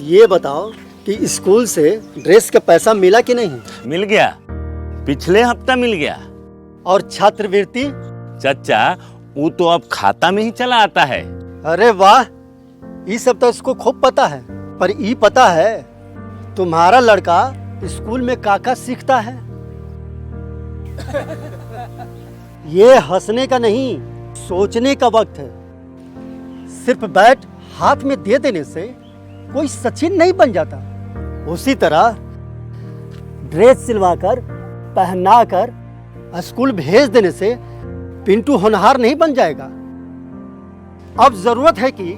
ये बताओ कि स्कूल से ड्रेस का पैसा मिला कि नहीं? मिल गया, पिछले हफ्ता मिल गया। और छात्रवृत्ति? चाचा वो तो अब खाता में ही चला आता है। अरे वाह, ये सब तो इसको खूब पता है। पर ये पता है तुम्हारा लड़का स्कूल में काका सीखता है? ये हंसने का नहीं, सोचने का वक्त है। सिर्फ बैट हाथ में दे देने से कोई सचिन नहीं बन जाता। उसी तरह ड्रेस सिलवाकर पहनाकर स्कूल भेज देने से पिंटू होनहार नहीं बन जाएगा। अब जरूरत है कि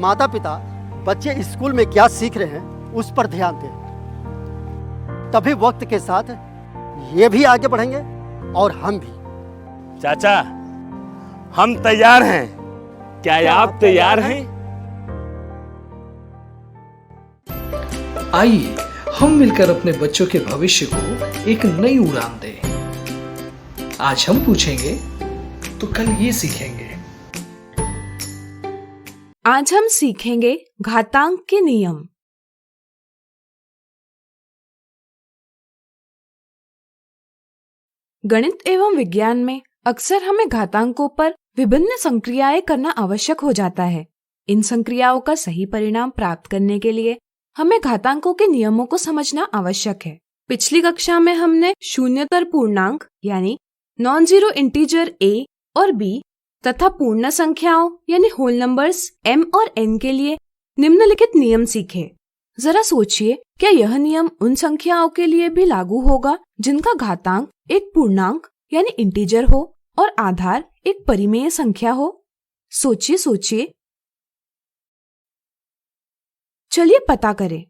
माता पिता बच्चे स्कूल में क्या सीख रहे हैं उस पर ध्यान दें। तभी वक्त के साथ ये भी आगे बढ़ेंगे और हम भी। चाचा, हम तैयार हैं। क्या आप तैयार हैं? आइए हम मिलकर अपने बच्चों के भविष्य को एक नई उड़ान दें। आज हम पूछेंगे तो कल ये सीखेंगे। आज हम सीखेंगे घातांक के नियम। गणित एवं विज्ञान में अक्सर हमें घातांकों पर विभिन्न संक्रियाएं करना आवश्यक हो जाता है। इन संक्रियाओं का सही परिणाम प्राप्त करने के लिए हमें घातांकों के नियमों को समझना आवश्यक है। पिछली कक्षा में हमने शून्यतर पूर्णांक यानी नॉन जीरो इंटीजर a और b तथा पूर्ण संख्याओं यानी होल नंबर्स m और n के लिए निम्नलिखित नियम सीखे। जरा सोचिए, क्या यह नियम उन संख्याओं के लिए भी लागू होगा जिनका घातांक एक पूर्णांक यानी इंटीजर हो और आधार एक परिमेय संख्या हो? सोचिए सोचिए। चलिए पता करें।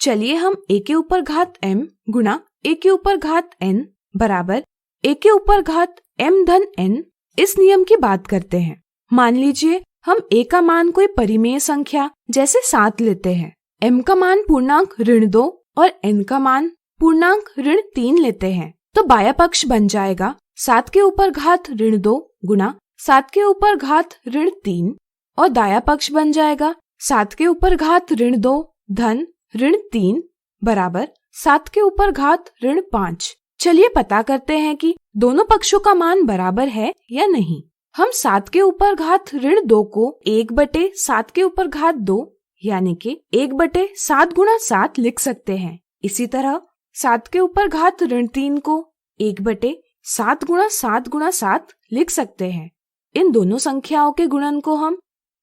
चलिए हम a के ऊपर घात m गुणा a के ऊपर घात n बराबर a के ऊपर घात m धन n इस नियम की बात करते हैं। मान लीजिए हम a का मान कोई परिमेय संख्या जैसे 7 लेते हैं, m का मान पूर्णांक ऋण 2 और n का मान पूर्णांक ऋण 3 लेते हैं, तो बाया पक्ष बन जाएगा 7 के ऊपर घात ऋण 2 गुणा 7 के ऊपर घात ऋण 3 और दाया पक्ष बन जाएगा 7 के ऊपर घात ऋण 2 धन ऋण 3 बराबर 7 के ऊपर घात ऋण 5। चलिए पता करते हैं कि दोनों पक्षों का मान बराबर है या नहीं। हम 7 के ऊपर घात ऋण 2 को 1/7 के ऊपर घात 2 यानी कि 1/7 गुणा 7 लिख सकते हैं। इसी तरह 7 के ऊपर घात ऋण 3 को 1/7 गुणा 7 गुणा 7 लिख सकते हैं। इन दोनों संख्याओं के गुणन को हम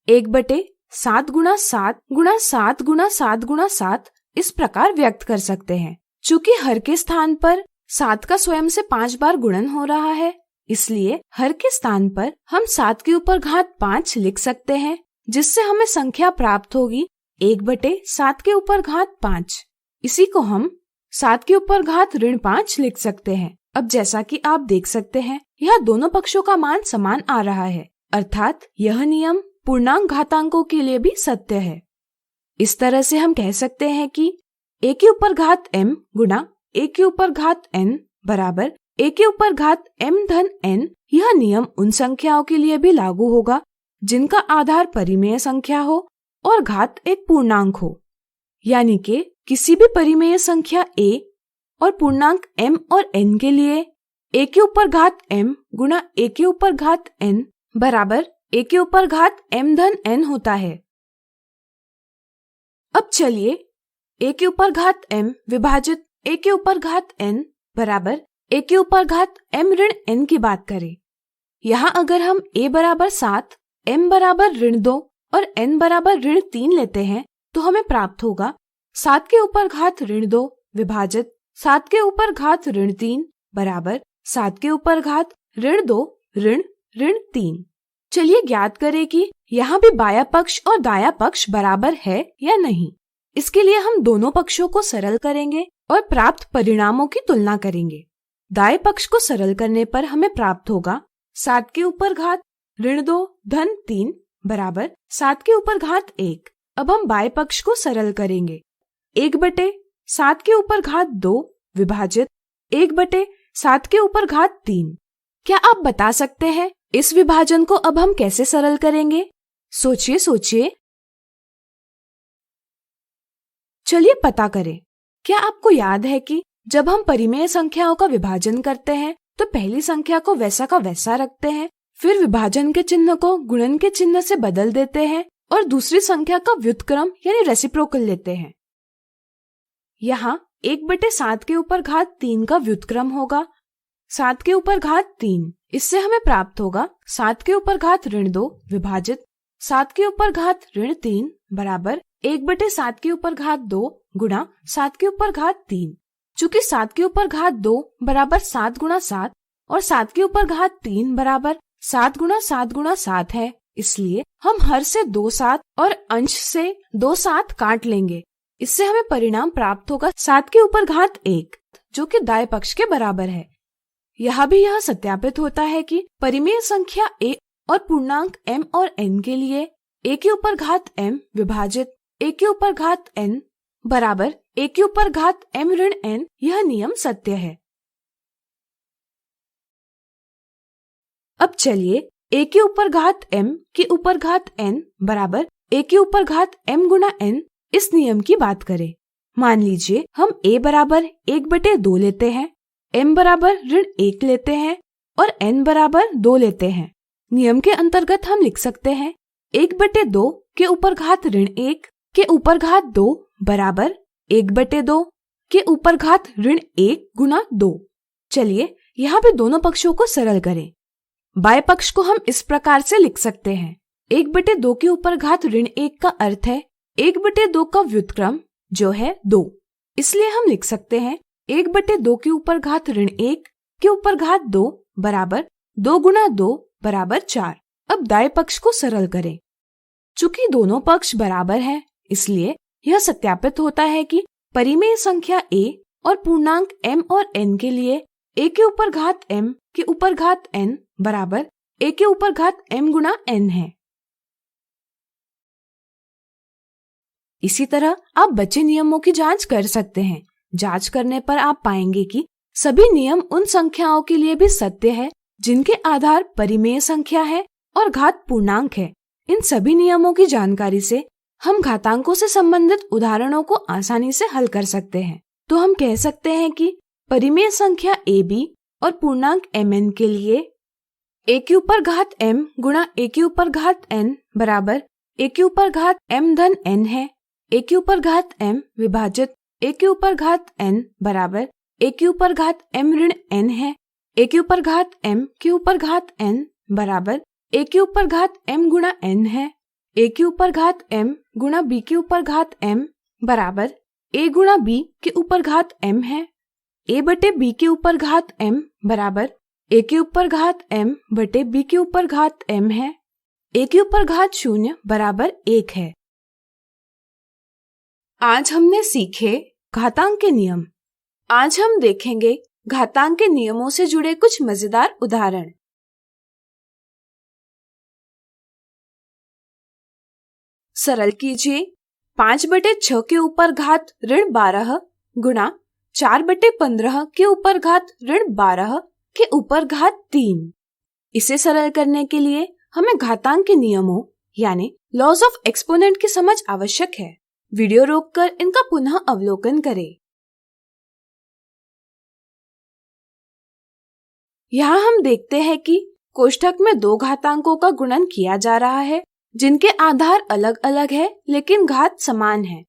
1/7 गुणा 7 गुणा 7 गुणा 7 गुणा 7 इस प्रकार व्यक्त कर सकते हैं। चूँकि हर के स्थान पर 7 का स्वयं से 5 बार गुणन हो रहा है, इसलिए हर के स्थान पर हम 7 के ऊपर घात 5 लिख सकते हैं, जिससे हमें संख्या प्राप्त होगी 1/7 के ऊपर घात 5। इसी को हम 7 के ऊपर घात ऋण 5 लिख सकते हैं। अब जैसा कि आप देख सकते हैं, यह दोनों पक्षों का मान समान आ रहा है, अर्थात यह नियम पूर्णांक घातांकों के लिए भी सत्य है। इस तरह से हम कह सकते हैं कि a के ऊपर घात m गुणा a के ऊपर घात n बराबर a के ऊपर घात m धन n। यह नियम उन संख्याओं के लिए भी लागू होगा जिनका आधार परिमेय संख्या हो और घात एक पूर्णांक हो, यानी कि किसी भी परिमेय संख्या a और पूर्णांक m और n के लिए a के ऊपर घात m गुणा a के ऊपर घात n बराबर a के ऊपर घात m धन n होता है। अब चलिए a के ऊपर घात m विभाजित a के ऊपर घात n बराबर a के ऊपर घात m ऋण n की बात करें। यहाँ अगर हम a बराबर 7, m बराबर ऋण 2 और n बराबर ऋण 3 लेते हैं, तो हमें प्राप्त होगा 7 के ऊपर घात ऋण 2 विभाजित 7 के ऊपर घात ऋण 3 बराबर 7 के ऊपर घात ऋण 2 ऋण ऋण 3। चलिए ज्ञात करें कि यहाँ भी बाया पक्ष और दाया पक्ष बराबर है या नहीं। इसके लिए हम दोनों पक्षों को सरल करेंगे और प्राप्त परिणामों की तुलना करेंगे। दाएं पक्ष को सरल करने पर हमें प्राप्त होगा 7 के ऊपर घात ऋण 2 धन 3 बराबर 7 के ऊपर घात 1। अब हम बाएं पक्ष को सरल करेंगे। 1/7 के ऊपर घात 2 विभाजित 1/7 के ऊपर घात 3। क्या आप बता सकते हैं इस विभाजन को अब हम कैसे सरल करेंगे? सोचिए सोचिए। चलिए पता करें। क्या आपको याद है कि जब हम परिमेय संख्याओं का विभाजन करते हैं तो पहली संख्या को वैसा का वैसा रखते हैं, फिर विभाजन के चिन्ह को गुणन के चिन्ह से बदल देते हैं और दूसरी संख्या का व्युत्क्रम यानी रेसिप्रोकल लेते हैं। यहाँ 1/7 के ऊपर घात 3 का व्युत्क्रम होगा 7 के ऊपर घात 3। इससे हमें प्राप्त होगा 7 के ऊपर घात ऋण 2 विभाजित 7 के ऊपर घात ऋण 3 बराबर 1/7 के ऊपर घात 2 गुणा 7 के ऊपर घात 3। चूँकि 7 के ऊपर घात 2 बराबर 7 गुणा 7 और 7 के ऊपर घात 3 बराबर 7 गुणा 7 गुणा 7 है, इसलिए हम हर से 2 7 और अंश से 2 7 काट लेंगे। इससे हमें परिणाम प्राप्त होगा 7 के ऊपर घात 1, जो कि दाएं पक्ष के बराबर है। यहाँ भी यह सत्यापित होता है कि परिमेय संख्या a और पूर्णांक m और n के लिए a के ऊपर घात m विभाजित a के ऊपर घात n बराबर a के ऊपर घात m ऋण n, यह नियम सत्य है। अब चलिए a के ऊपर घात m के ऊपर घात n बराबर a के ऊपर घात m गुना n इस नियम की बात करें। मान लीजिए हम a बराबर 1/2 लेते हैं, m बराबर ऋण 1 लेते हैं और n बराबर 2 लेते हैं। नियम के अंतर्गत हम लिख सकते हैं 1/2 के ऊपर घात ऋण 1 के ऊपर घात 2 बराबर 1/2 के ऊपर घात ऋण 1 गुना 2। चलिए यहाँ पे दोनों पक्षों को सरल करें। बाएं पक्ष को हम इस प्रकार से लिख सकते हैं 1/2 के ऊपर घात ऋण 1 का अर्थ है 1/2 का व्युत्क्रम जो है 2। इसलिए हम लिख सकते हैं 1/2 के ऊपर घात ऋण 1 के ऊपर घात 2 बराबर 2 गुना 2 बराबर 4। अब दाएं पक्ष को सरल करें। चूंकि दोनों पक्ष बराबर हैं, इसलिए यह सत्यापित होता है कि परिमेय संख्या a और पूर्णांक m और n के लिए a के ऊपर घात m के ऊपर घात n बराबर a के ऊपर घात m गुना n है। इसी तरह आप बचे नियमों की जांच कर सकते हैं। जांच करने पर आप पाएंगे कि सभी नियम उन संख्याओं के लिए भी सत्य है जिनके आधार परिमेय संख्या है और घात पूर्णांक है। इन सभी नियमों की जानकारी से हम घातांकों से संबंधित उदाहरणों को आसानी से हल कर सकते हैं। तो हम कह सकते हैं कि परिमेय संख्या ab और पूर्णांक mn के लिए a के ऊपर घात m गुणा a के ऊपर घात n बराबर a के ऊपर घात m धन n है। a के ऊपर घात m विभाजित a के ऊपर घात n बराबर a के ऊपर घात m ऋण n है। a के ऊपर घात m के ऊपर घात n बराबर a के ऊपर घात m गुणा n है। a के ऊपर घात m गुणा b के ऊपर घात m बराबर a गुणा b के ऊपर घात m है। a बटे b के ऊपर घात m बराबर a के ऊपर घात m बटे b के ऊपर घात m है। a के ऊपर घात 0 बराबर 1 है। आज हमने सीखे घातांक के नियम। आज हम देखेंगे घातांक के नियमों से जुड़े कुछ मजेदार उदाहरण। सरल कीजिए 5/6 के ऊपर घात ऋण 12 गुणा 4/15 के ऊपर घात ऋण 12 के ऊपर घात 3। इसे सरल करने के लिए हमें घातांक के नियमों यानी लॉज ऑफ एक्सपोनेंट की समझ आवश्यक है। वीडियो रोककर इनका पुनः अवलोकन करें। यहाँ हम देखते हैं कि कोष्ठक में 2 घातांकों का गुणन किया जा रहा है जिनके आधार अलग अलग है लेकिन घात समान है।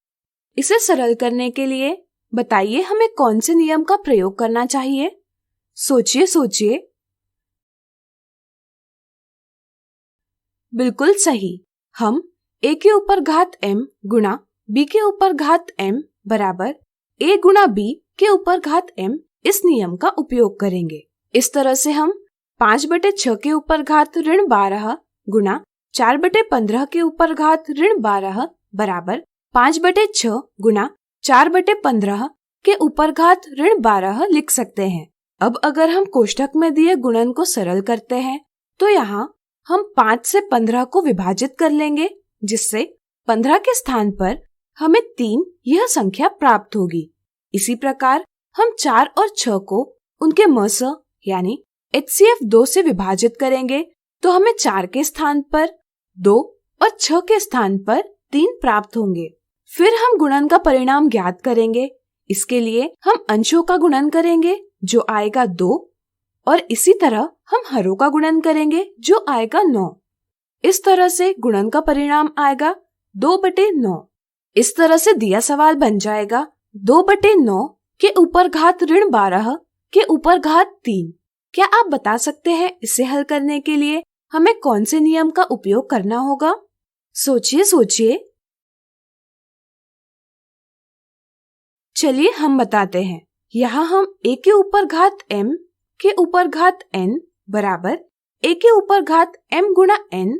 इसे सरल करने के लिए बताइए हमें कौन से नियम का प्रयोग करना चाहिए। सोचिए। बिल्कुल सही, हम a के ऊपर घात m गुणा b के ऊपर घात m बराबर a गुणा b के ऊपर घात m इस नियम का उपयोग करेंगे। इस तरह से हम 5/6 के ऊपर घात ऋण 12 गुणा 4/15 के ऊपर घात ऋण 12 बराबर 5/6 गुणा 4/15 के ऊपर घात ऋण 12 लिख सकते हैं। अब अगर हम कोष्ठक में दिए गुणन को सरल करते हैं तो यहाँ हम 5 से 15 को विभाजित कर लेंगे, जिससे 15 के स्थान पर हमें 3 यह संख्या प्राप्त होगी। इसी प्रकार हम 4 और 6 को उनके मस यानी HCF 2 से विभाजित करेंगे तो हमें 4 के स्थान पर 2 और 6 के स्थान पर 3 प्राप्त होंगे। फिर हम गुणन का परिणाम ज्ञात करेंगे। इसके लिए हम अंशों का गुणन करेंगे जो आएगा 2 और इसी तरह हम हरों का गुणन करेंगे जो आएगा 9। इस तरह से गुणन का परिणाम आएगा 2/9। इस तरह से दिया सवाल बन जाएगा 2/9 के ऊपर घात ऋण 12 के ऊपर घात 3। क्या आप बता सकते हैं इसे हल करने के लिए हमें कौन से नियम का उपयोग करना होगा? सोचिए। चलिए हम बताते हैं। यहाँ हम a के ऊपर घात m के ऊपर घात n बराबर a के ऊपर घात m गुणा n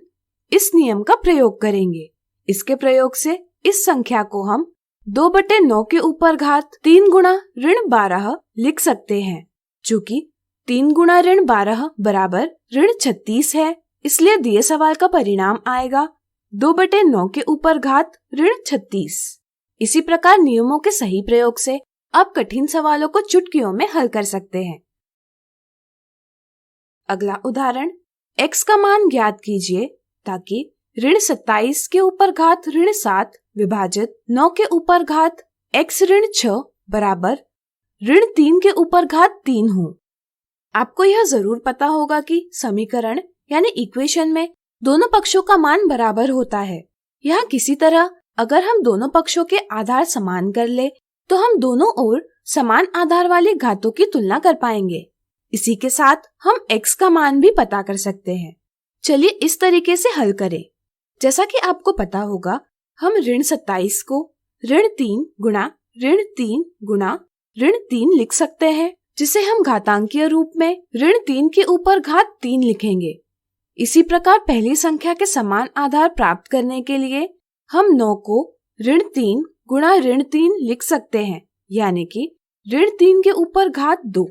इस नियम का प्रयोग करेंगे। इसके प्रयोग से इस संख्या को हम 2/9 के ऊपर घात 3 गुणा ऋण 12 लिख सकते हैं। चूँकि 3 गुणा ऋण 12 बराबर ऋण 36 है, इसलिए दिए सवाल का परिणाम आएगा 2/9 के ऊपर घात ऋण 36। इसी प्रकार नियमों के सही प्रयोग से आप कठिन सवालों को चुटकियों में हल कर सकते हैं। अगला उदाहरण, x का मान ज्ञात कीजिए ताकि ऋण 27 के ऊपर घात ऋण 7 विभाजित 9 के ऊपर घात x ऋण 6 बराबर ऋण 3 के ऊपर घात 3 हो। आपको यह जरूर पता होगा कि समीकरण यानी इक्वेशन में दोनों पक्षों का मान बराबर होता है। यहाँ किसी तरह अगर हम दोनों पक्षों के आधार समान कर ले तो हम दोनों ओर समान आधार वाली घातों की तुलना कर पाएंगे। इसी के साथ हम x का मान भी पता कर सकते हैं। चलिए इस तरीके से हल करें। जैसा कि आपको पता होगा, हम ऋण 27 को ऋण 3 गुणा ऋण 3 गुणा ऋण 3 लिख सकते हैं, जिसे हम घातांकीय रूप में ऋण 3 के ऊपर घात 3 लिखेंगे। इसी प्रकार पहली संख्या के समान आधार प्राप्त करने के लिए हम 9 को ऋण 3 गुणा ऋण 3 लिख सकते हैं, यानी कि ऋण 3 के ऊपर घात 2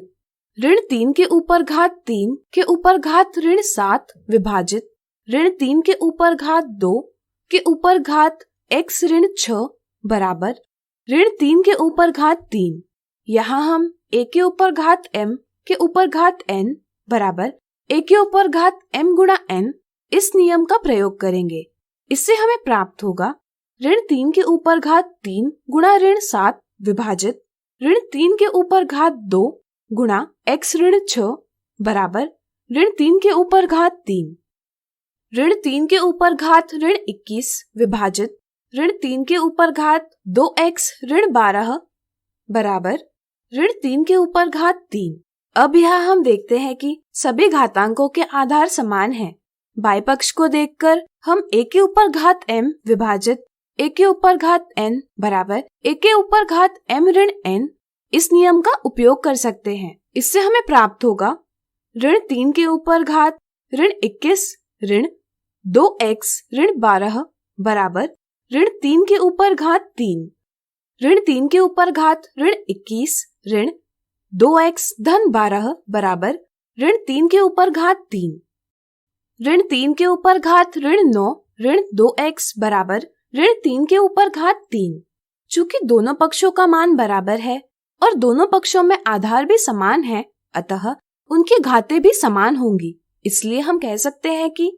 ऋण 3 के ऊपर घात 3 के ऊपर घात ऋण 7 विभाजित ऋण 3 के ऊपर घात 2 के ऊपर घात x ऋण 6 बराबर ऋण 3 के ऊपर घात 3। यहाँ हम a के ऊपर घात m के ऊपर घात n बराबर a के ऊपर घात m गुणा n इस नियम का प्रयोग करेंगे। इससे हमें प्राप्त होगा ऋण 3 के ऊपर घात 3 गुणा ऋण 7 विभाजित ऋण 3 के ऊपर घात 2 गुणा x ऋण 6 बराबर ऋण 3 के ऊपर घात 3। ऋण 3 के ऊपर घात ऋण 21 विभाजित ऋण 3 के ऊपर घात 2x ऋण 12 बराबर ऋण 3 के ऊपर घात 3। अब यहाँ हम देखते हैं कि सभी घातांकों के आधार समान हैं। बाएं पक्ष को देखकर हम a के ऊपर घात m विभाजित a के ऊपर घात n बराबर a के ऊपर घात m ऋण n इस नियम का उपयोग कर सकते हैं। इससे हमें प्राप्त होगा ऋण 3 के ऊपर घात ऋण 21 ऋण 2x ऋण 12 बराबर ऋण 3 के ऊपर घात 3। ऋण 3 के ऊपर घात ऋण 21 ऋण 2x धन 12 बराबर ऋण 3 के ऊपर घात 3। ऋण 3 के ऊपर घात ऋण 9 ऋण 2x बराबर ऋण 3 के ऊपर घात 3। चूँकि दोनों पक्षों का मान बराबर है और दोनों पक्षों में आधार भी समान है, अतः उनकी घातें भी समान होंगी। इसलिए हम कह सकते हैं कि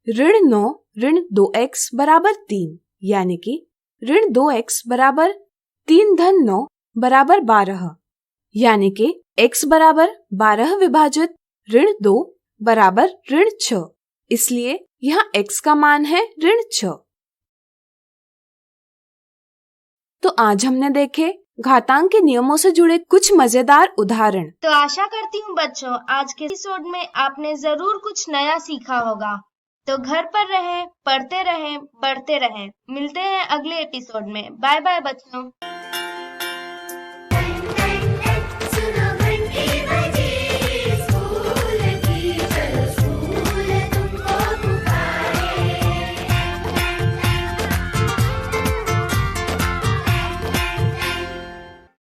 ऋण 9 ऋण 2x बराबर 3, यानी कि ऋण 2x बराबर 3 धन 9 बराबर 12, यानी कि x बराबर 12 विभाजित ऋण 2 बराबर ऋण 6। इसलिए यहाँ x का मान है ऋण 6। तो आज हमने देखे घातांक के नियमों से जुड़े कुछ मजेदार उदाहरण। तो आशा करती हूँ बच्चों आज के एपिसोड में आपने जरूर कुछ नया सीखा होगा। तो घर पर रहें, पढ़ते रहें, बढ़ते रहें। मिलते हैं अगले एपिसोड में। बाय बाय बच्चों।